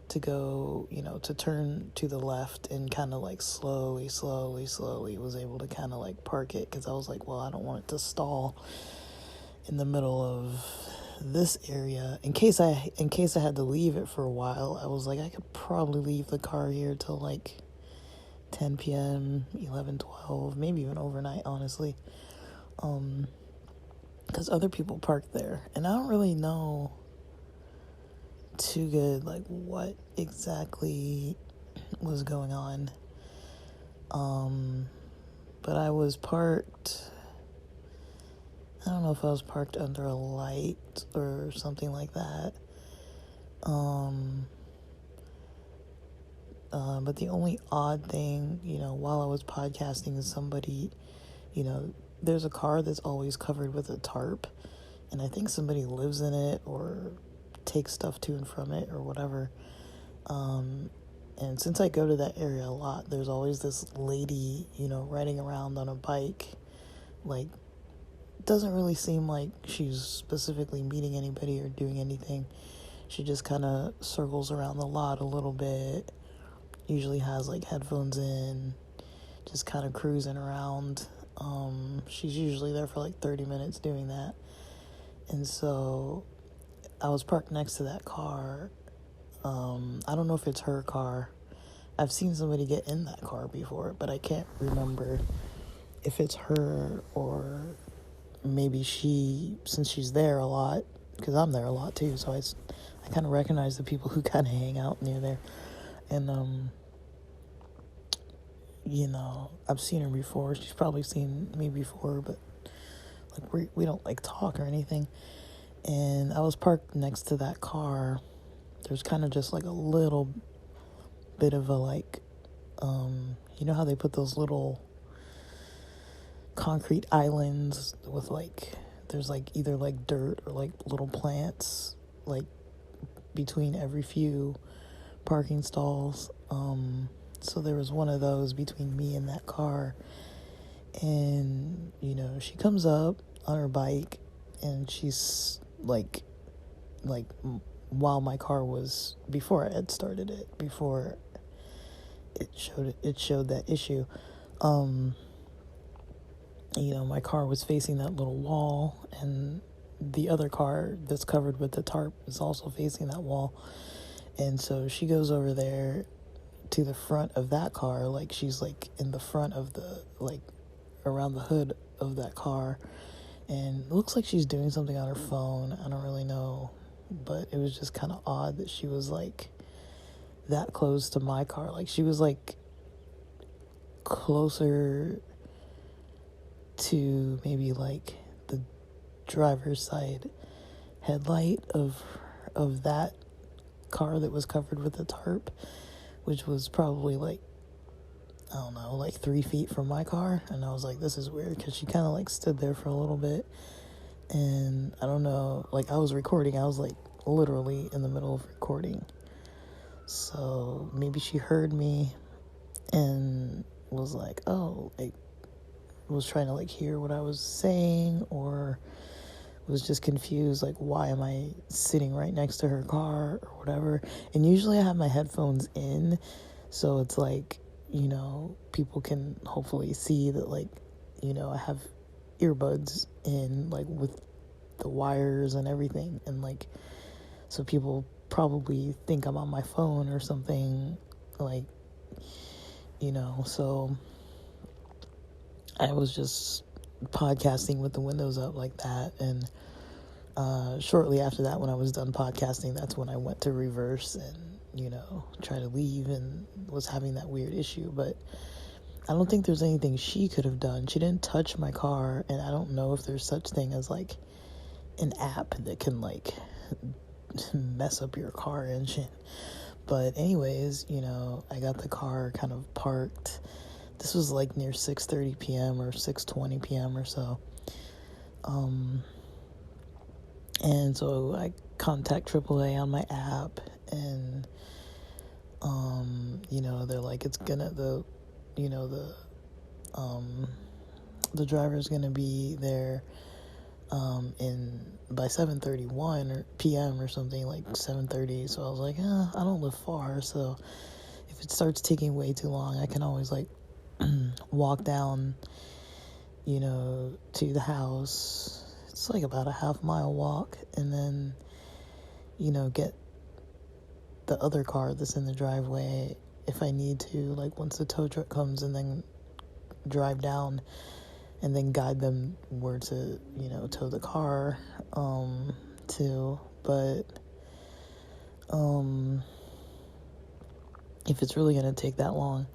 to go, to turn to the left, and kind of like slowly was able to kind of like park it, because I was like, well, I don't want it to stall in the middle of this area in case I had to leave it for a while. I was like, I could probably leave the car here till like 10 p.m., 11, 12, maybe even overnight, honestly. Because other people park there, and I don't really know too good, like, what exactly was going on. But I was parked, I don't know if I was parked under a light or something like that. But the only odd thing, while I was podcasting is somebody, there's a car that's always covered with a tarp, and I think somebody lives in it or takes stuff to and from it or whatever. And since I go to that area a lot, there's always this lady, riding around on a bike. Like, doesn't really seem like she's specifically meeting anybody or doing anything. She just kind of circles around the lot a little bit. Usually has like headphones in, just kind of cruising around. She's usually there for like 30 minutes doing that. And so I was parked next to that car. I don't know if it's her car. I've seen somebody get in that car before, but I can't remember if it's her, or maybe since she's there a lot, because I'm there a lot too, so I kind of recognize the people who kind of hang out near there. And, I've seen her before. She's probably seen me before, but like we don't like talk or anything. And I was parked next to that car. There's kind of just like a little bit of a like, you know how they put those little concrete islands with like, there's like either like dirt or like little plants like between every few parking stalls. So there was one of those between me and that car, and she comes up on her bike, and she's like while my car was, before I had started it, before it showed that issue, my car was facing that little wall, and the other car that's covered with the tarp is also facing that wall. And so she goes over there to the front of that car, like she's like in the front of the, like around the hood of that car, and it looks like she's doing something on her phone. I don't really know, but it was just kind of odd that she was like that close to my car. Like she was like closer to maybe like the driver's side headlight of that car that was covered with the tarp, which was probably like, I don't know, like 3 feet from my car. And I was like, this is weird, because she kind of like stood there for a little bit, and I don't know, like I was recording, I was like literally in the middle of recording, so maybe she heard me and was like, oh, like was trying to like hear what I was saying, or was just confused, like, why am I sitting right next to her car or whatever. And usually I have my headphones in, so it's like, people can hopefully see that, like, I have earbuds in, like, with the wires and everything, and like, so people probably think I'm on my phone or something, like, so I was just podcasting with the windows up like that. And shortly after that, when I was done podcasting, that's when I went to reverse and try to leave, and was having that weird issue. But I don't think there's anything she could have done. She didn't touch my car, and I don't know if there's such thing as like an app that can like mess up your car engine. But anyways, I got the car kind of parked. This was like near 6:30 p.m. or 6:20 p.m. or so. And so I contact AAA on my app, and they're like, it's gonna the driver's gonna be there in by 7:31 or p.m. or something, like 7:30. So I was like, I don't live far, so if it starts taking way too long, I can always like walk down, to the house. It's like about a half-mile walk, and then get the other car that's in the driveway if I need to, like once the tow truck comes, and then drive down and then guide them where to, tow the car to. But if it's really going to take that long,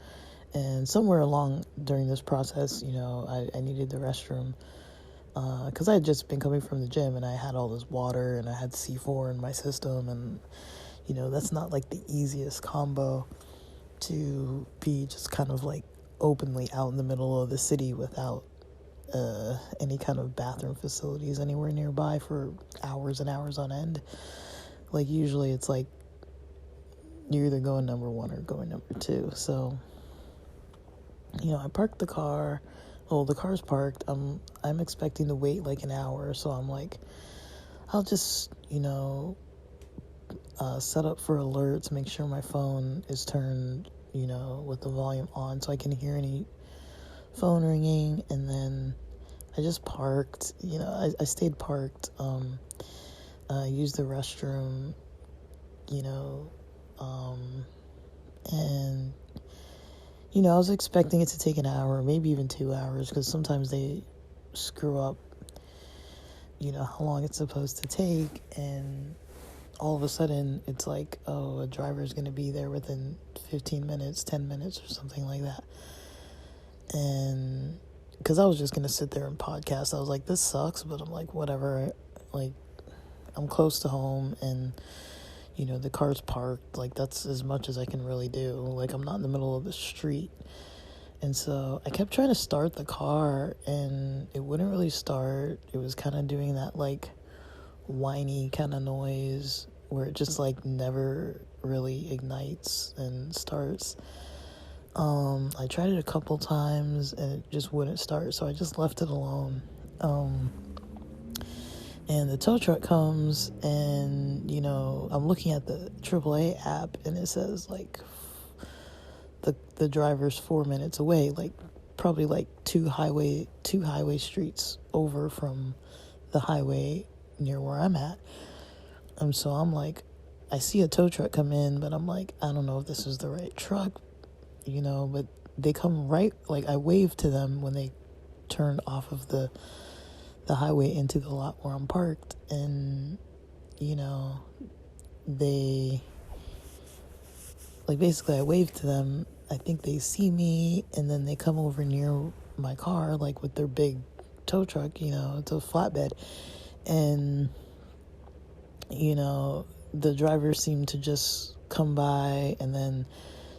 and somewhere along during this process, I needed the restroom, because I had just been coming from the gym, and I had all this water, and I had C4 in my system, and that's not like the easiest combo to be just kind of like openly out in the middle of the city without any kind of bathroom facilities anywhere nearby for hours and hours on end. Like usually it's like you're either going number one or going number two. So I parked the car. Well, the car's parked. I'm expecting to wait like an hour, so I'm like, I'll just set up for alerts, make sure my phone is turned with the volume on so I can hear any phone ringing. And then I just parked. I stayed parked, used the restroom, and I was expecting it to take an hour, maybe even 2 hours, because sometimes they screw up how long it's supposed to take, and all of a sudden it's like, oh, a driver's going to be there within 15 minutes, 10 minutes or something like that. And because I was just going to sit there and podcast, I was like, this sucks, but I'm like, whatever. Like, I'm close to home, and the car's parked. Like, that's as much as I can really do. Like, I'm not in the middle of the street. And so I kept trying to start the car, and it wouldn't really start. It was kind of doing that like whiny kind of noise where it just like never really ignites and starts. I tried it a couple times, and it just wouldn't start, so I just left it alone. And the tow truck comes, and I'm looking at the AAA app, and it says like the driver's 4 minutes away, like probably like two highway streets over from the highway near where I'm at. And so I'm like, I see a tow truck come in, but I'm like, I don't know if this is the right truck, but they come right, like I waved to them when they turned off of the highway into the lot where I'm parked, and they, like, basically I waved to them. I think they see me, and then they come over near my car, like with their big tow truck, it's a flatbed, and the driver seemed to just come by and then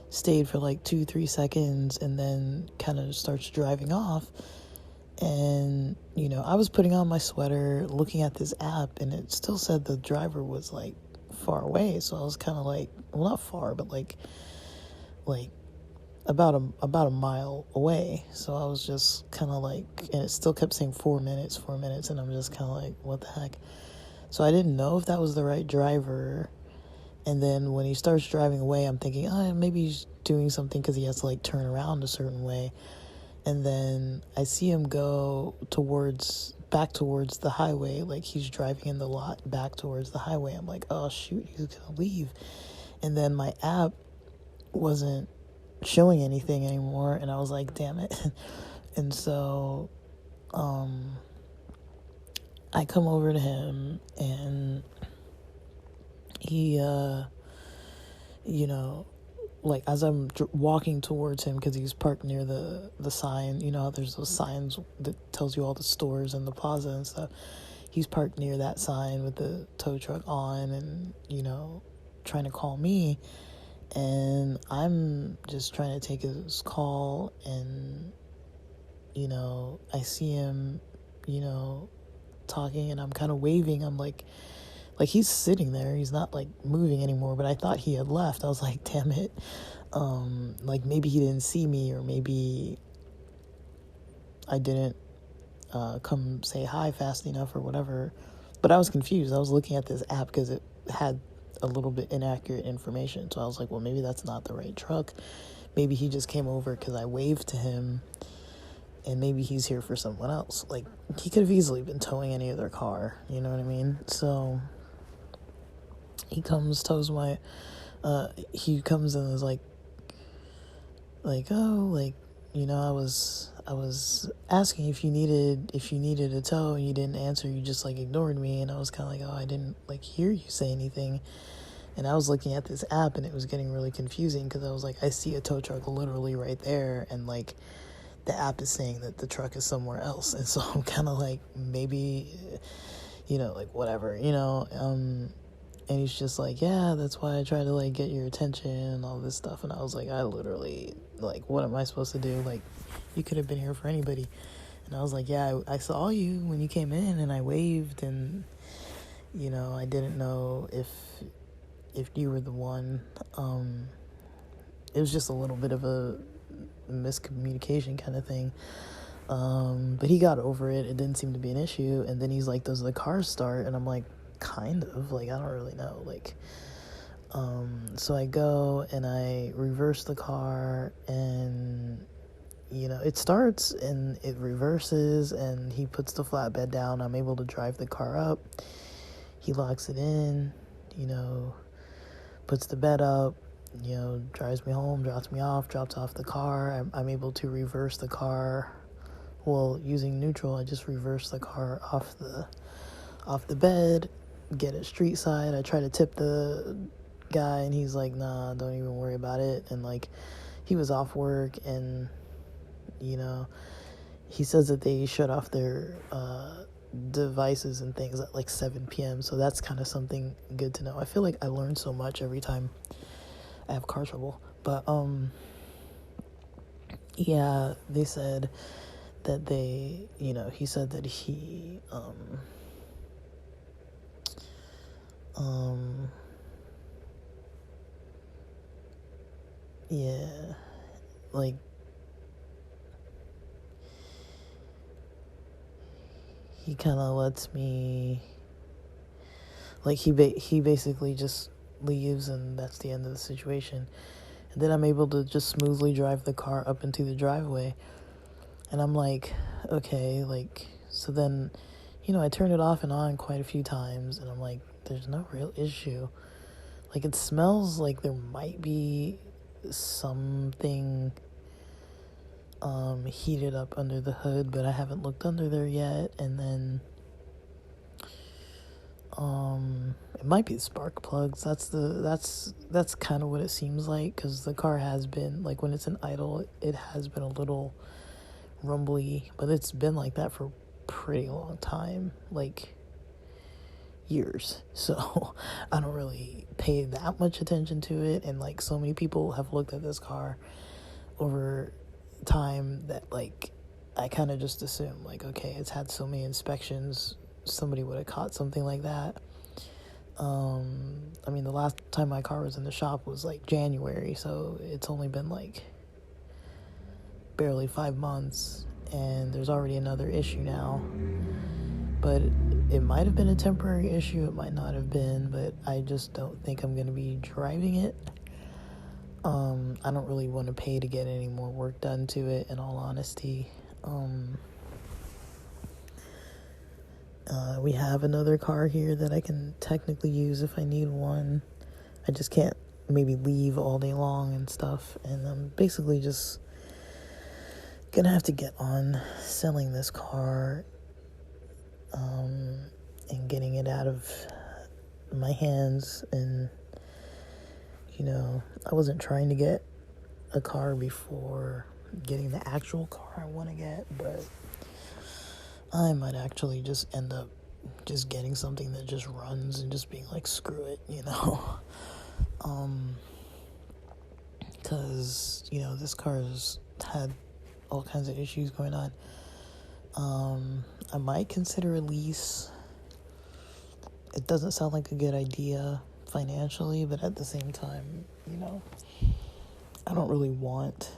stayed for like 2-3 seconds, and then kind of starts driving off. And I was putting on my sweater, looking at this app, and it still said the driver was like far away. So I was kind of like, well, not far, but like about a mile away. So I was just kind of like, and it still kept saying 4 minutes, and I'm just kind of like, what the heck? So I didn't know if that was the right driver. And then when he starts driving away, I'm thinking, maybe he's doing something because he has to like turn around a certain way. And then I see him go back towards the highway, like he's driving in the lot back towards the highway. I'm like, oh shoot, he's gonna leave. And then my app wasn't showing anything anymore, and I was like, damn it. And so I come over to him, and he like as I'm walking towards him, because he's parked near the sign, there's those signs that tells you all the stores and the plaza and stuff. He's parked near that sign with the tow truck on, and trying to call me, and I'm just trying to take his call. And I see him talking, and I'm kind of waving. I'm like he's sitting there, he's not like moving anymore, but I thought he had left. I was like, damn it. Like maybe he didn't see me, or maybe I didn't come say hi fast enough or whatever. But I was confused. I was looking at this app because it had a little bit inaccurate information. So I was like, well, maybe that's not the right truck. Maybe he just came over because I waved to him, and maybe he's here for someone else. Like, he could have easily been towing any other car, you know what I mean? So he comes, tows my, he comes and is like, oh, like, you know, I was asking if you needed a tow, and you didn't answer. You just like ignored me, and I was kind of like, oh, I didn't like hear you say anything. And I was looking at this app, and it was getting really confusing because I was like, I see a tow truck literally right there, and like the app is saying that the truck is somewhere else. And so I'm kind of like, maybe, you know, like whatever, you know. And he's just like, yeah, that's why I try to like get your attention and all this stuff. And I was like, I literally, like, what am I supposed to do? Like, you could have been here for anybody. And I was like, yeah, I saw you when you came in, and I waved, and, you know, I didn't know if you were the one. It was just a little bit of a miscommunication kind of thing. But he got over it. It didn't seem to be an issue. And then he's like, does the car start? And I'm like, kind of. Like, I don't really know. Like, so I go and I reverse the car, and, you know, it starts and it reverses, and he puts the flatbed down. I'm able to drive the car up. He locks it in, you know, puts the bed up, you know, drives me home, drops me off, drops off the car. I'm able to reverse the car. Well, using neutral, I just reverse the car off the bed, get it street side. I try to tip the guy, and he's like, nah, don't even worry about it. And like, he was off work, and, you know, he says that they shut off their devices and things at like 7 p.m. So that's kind of something good to know. I feel like I learn so much every time I have car trouble. But yeah, they said that they, you know, he said that he yeah, like, he kind of lets me, like, he basically just leaves, and that's the end of the situation. And then I'm able to just smoothly drive the car up into the driveway. And I'm like, okay, like, so then, you know, I turn it off and on quite a few times, and I'm like, there's no real issue. Like, it smells like there might be something heated up under the hood, but I haven't looked under there yet. And then it might be the spark plugs. That's kind of what it seems like, because the car has been, like, when it's in idle, it has been a little rumbly, but it's been like that for a pretty long time, like years. So I don't really pay that much attention to it, and like, so many people have looked at this car over time that, like, I kind of just assume, like, okay, it's had so many inspections, somebody would have caught something like that. I mean, the last time my car was in the shop was like January, so it's only been like barely 5 months, and there's already another issue now. But it might have been a temporary issue, it might not have been, but I just don't think I'm going to be driving it. I don't really want to pay to get any more work done to it, in all honesty. We have another car here that I can technically use if I need one. I just can't maybe leave all day long and stuff, and I'm basically just gonna have to get on selling this car, and getting it out of my hands. And, you know, I wasn't trying to get a car before getting the actual car I want to get, but I might actually just end up just getting something that just runs and just being like, screw it, you know. Because, you know, this car has had all kinds of issues going on. I might consider a lease. It doesn't sound like a good idea financially, but at the same time, I don't really want,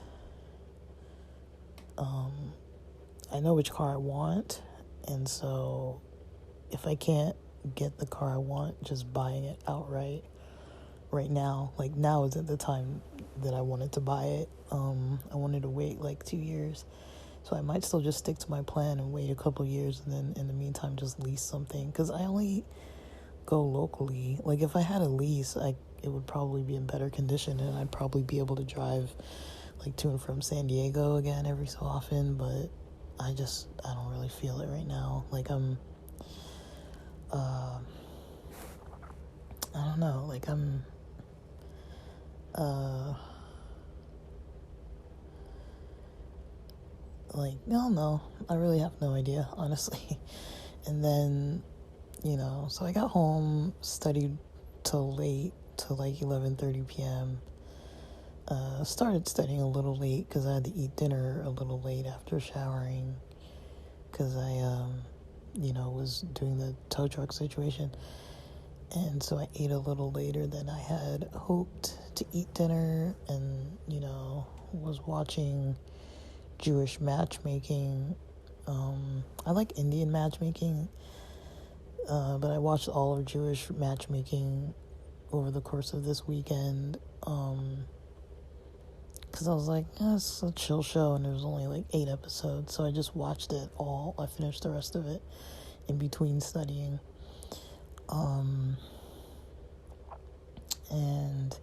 I know which car I want, and so if I can't get the car I want, just buying it outright right now, like now isn't the time that I wanted to buy it. I wanted to wait like 2 years, so I might still just stick to my plan and wait a couple years, and then in the meantime just lease something, because I only go locally. Like if I had a lease, it would probably be in better condition, and I'd probably be able to drive like to and from San Diego again every so often, but I don't really feel it right now. Like I don't know, like like, no, I really have no idea, honestly. And then, so I got home, studied till like 11:30 p.m. Started studying a little late because I had to eat dinner a little late after showering, because I, was doing the tow truck situation. And so I ate a little later than I had hoped to eat dinner, and, was watching Jewish matchmaking. I like Indian matchmaking, but I watched all of Jewish matchmaking over the course of this weekend, because I was like, it's a chill show, and there was only like 8 episodes, so I just watched it all. I finished the rest of it in between studying, and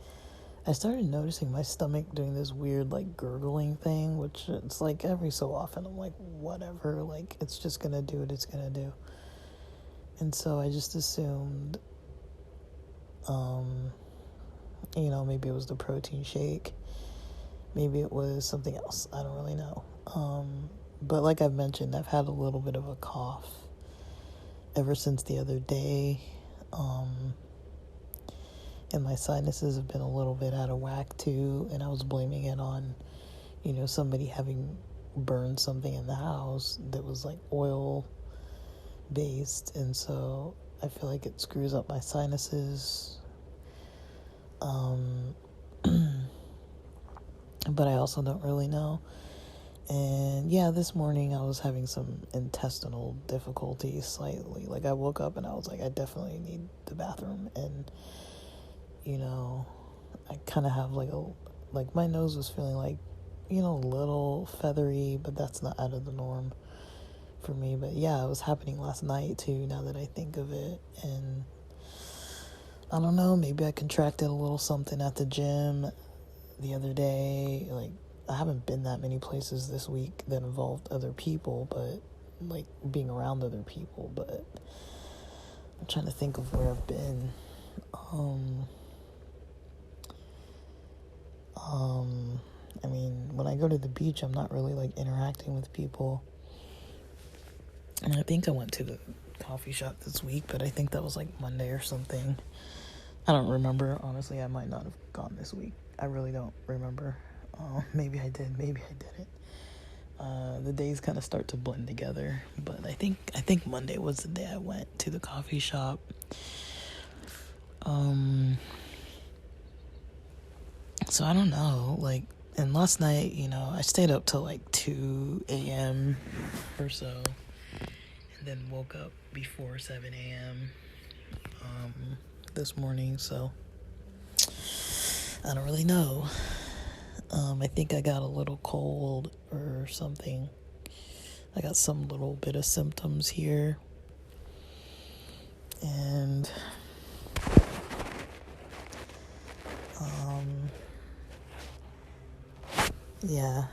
I started noticing my stomach doing this weird, like, gurgling thing, which it's like every so often I'm like, whatever, like, it's just gonna do what it's gonna do. And so I just assumed, maybe it was the protein shake. Maybe it was something else. I don't really know. But like I've mentioned, I've had a little bit of a cough ever since the other day. And my sinuses have been a little bit out of whack too, and I was blaming it on, somebody having burned something in the house that was like oil based, and so I feel like it screws up my sinuses. But I also don't really know. And yeah, this morning I was having some intestinal difficulties slightly. Like I woke up and I was like, I definitely need the bathroom, and I kind of have like my nose was feeling like, a little feathery, but that's not out of the norm for me. But yeah, it was happening last night too, now that I think of it. And I don't know, maybe I contracted a little something at the gym the other day. Like, I haven't been that many places this week that involved other people, but like being around other people, but I'm trying to think of where I've been. I mean, when I go to the beach, I'm not really like interacting with people. And I think I went to the coffee shop this week, but I think that was like Monday or something. I don't remember. Honestly, I might not have gone this week. I really don't remember. Maybe I did, maybe I didn't. The days kind of start to blend together, but I think Monday was the day I went to the coffee shop. So I don't know, like, and last night, I stayed up till like 2 a.m. or so, and then woke up before 7 a.m. This morning, so I don't really know. I think I got a little cold or something. I got some little bit of symptoms here, and yeah,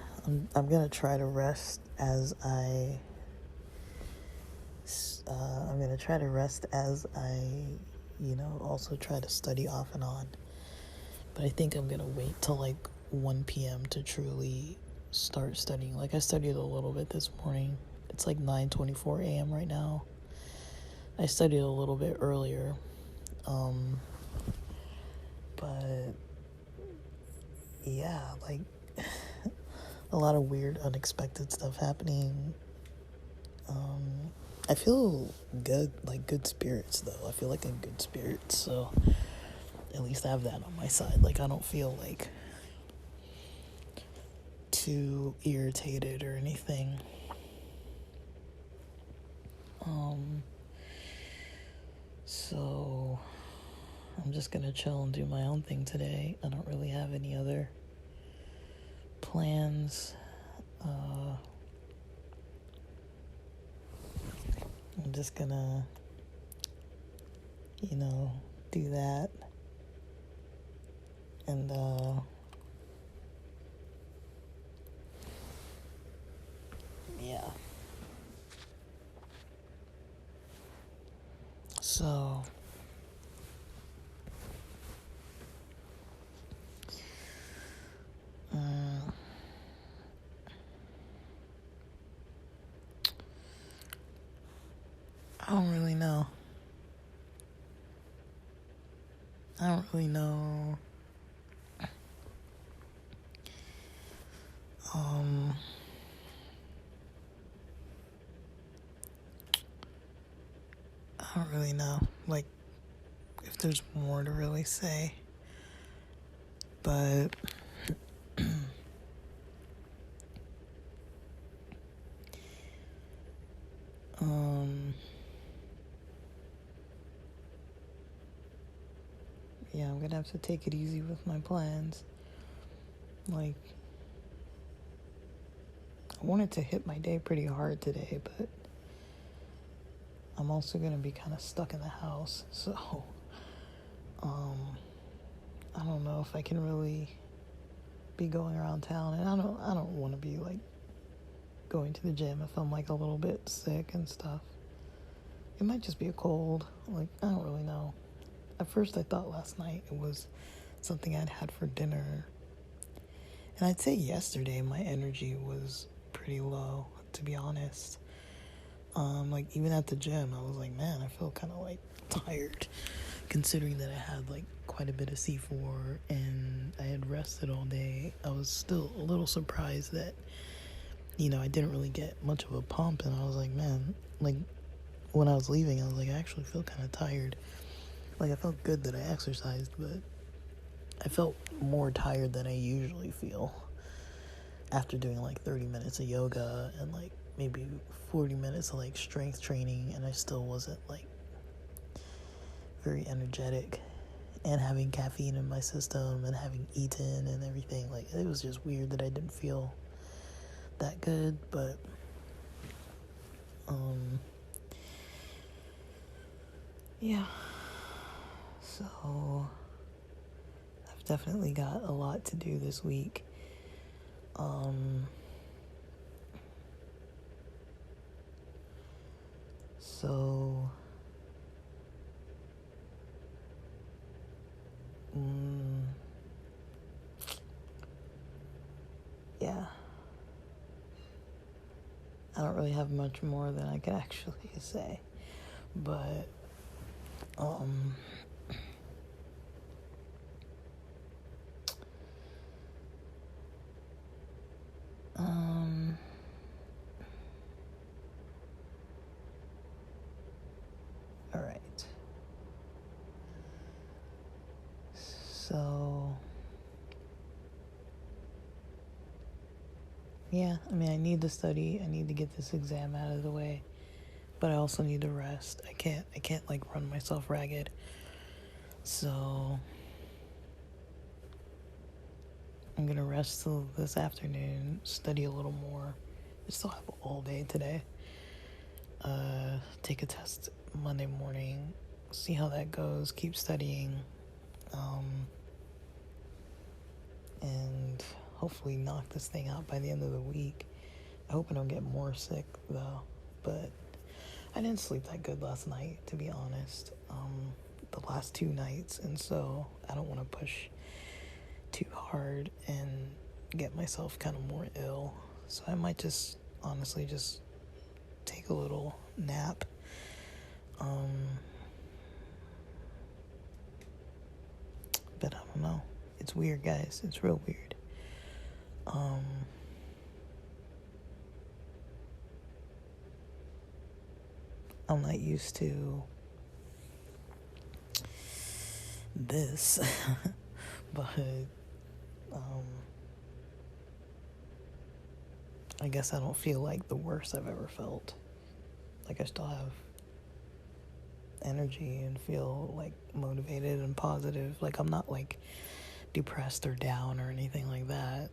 I'm gonna try to rest as I also try to study off and on. But I think I'm gonna wait till like 1 p.m. to truly start studying. Like, I studied a little bit this morning. It's like 9:24 a.m. right now. I studied a little bit earlier, but yeah, like a lot of weird, unexpected stuff happening I feel good, like good spirits though. I feel like in good spirits, so at least I have that on my side. Like I don't feel like too irritated or anything. So I'm just gonna chill and do my own thing today. I don't really have any other plans. I'm just gonna, do that. And, yeah. So, I don't really know. I don't really know. I don't really know, like, if there's more to really say. But, yeah, I'm gonna have to take it easy with my plans. Like, I wanted to hit my day pretty hard today, but I'm also gonna be kind of stuck in the house, so I don't know if I can really be going around town, and I don't want to be like going to the gym if I'm like a little bit sick and stuff. It might just be a cold. Like, I don't really know. At first I thought last night it was something I'd had for dinner. And I'd say yesterday my energy was pretty low, to be honest. Like even at the gym I was like, man, I feel kind of like tired, considering that I had like quite a bit of C4 and I had rested all day. I was still a little surprised that, I didn't really get much of a pump, and I was like, man, like when I was leaving I was like, I actually feel kind of tired. Like I felt good that I exercised, but I felt more tired than I usually feel after doing like 30 minutes of yoga and like maybe 40 minutes of like strength training, and I still wasn't like very energetic, and having caffeine in my system and having eaten and everything. Like it was just weird that I didn't feel that good. But yeah, so I've definitely got a lot to do this week. So yeah, I don't really have much more than I can actually say, but all right. So yeah, I mean, I need to study. I need to get this exam out of the way, but I also need to rest. I can't like run myself ragged. So I'm gonna rest till this afternoon, study a little more. I still have all day today. Take a test Monday morning, see how that goes, keep studying, and hopefully knock this thing out by the end of the week. I hope I don't get more sick though, but I didn't sleep that good last night, to be honest, the last 2 nights, and so I don't want to push too hard and get myself kind of more ill. So I might just honestly just take a little nap. But I don't know. It's weird, guys. It's real weird. I'm not used to this. But I guess I don't feel like the worst I've ever felt. Like I still have energy and feel like motivated and positive. Like I'm not like depressed or down or anything like that.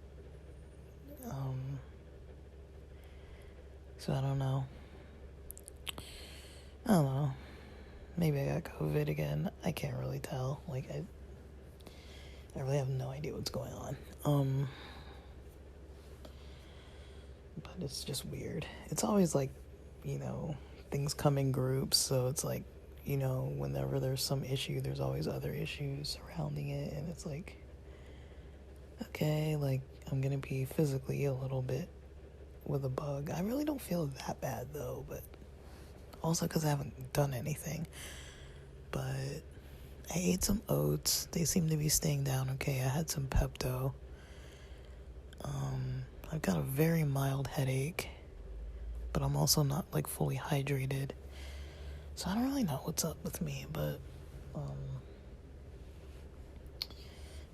So I don't know. Maybe I got COVID again. I can't really tell. Like I really have no idea what's going on. But it's just weird. It's always like, things come in groups, so it's like, whenever there's some issue, there's always other issues surrounding it, and it's like, okay, like, I'm gonna be physically a little bit with a bug. I really don't feel that bad, though, but also because I haven't done anything. But I ate some oats. They seem to be staying down okay. I had some Pepto. I've got a very mild headache, but I'm also not, like, fully hydrated. So I don't really know what's up with me, but,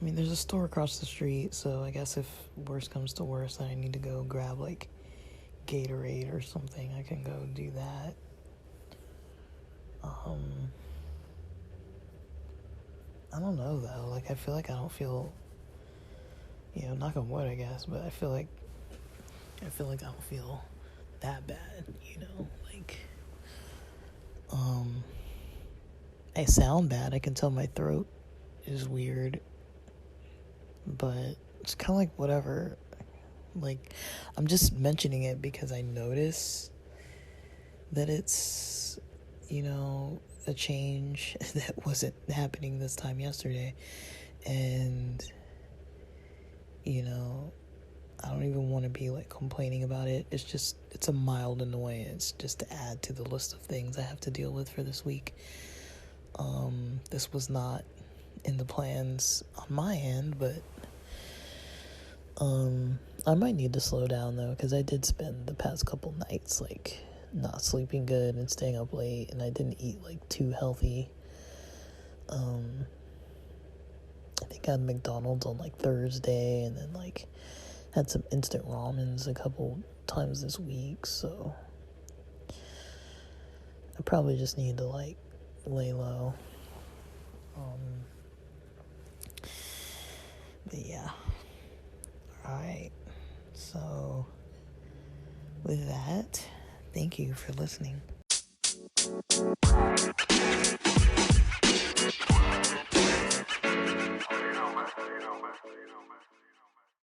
there's a store across the street, so I guess if worse comes to worse and I need to go grab, like, Gatorade or something, I can go do that. I don't know, though. Like, I feel like I don't feel, knock on wood, I guess, but I feel like I don't feel that bad, like, I sound bad. I can tell my throat is weird, but it's kind of like whatever. Like, I'm just mentioning it because I notice that it's, a change that wasn't happening this time yesterday. And, I don't even want to be, like, complaining about it. It's a mild annoyance just to add to the list of things I have to deal with for this week. This was not in the plans on my end, but I might need to slow down, though, because I did spend the past couple nights, like, not sleeping good and staying up late, and I didn't eat, like, too healthy. I think I had McDonald's on, like, Thursday, and then, like, had some instant ramens a couple times this week, so I probably just need to, like, lay low. But yeah. Alright. So, with that, thank you for listening.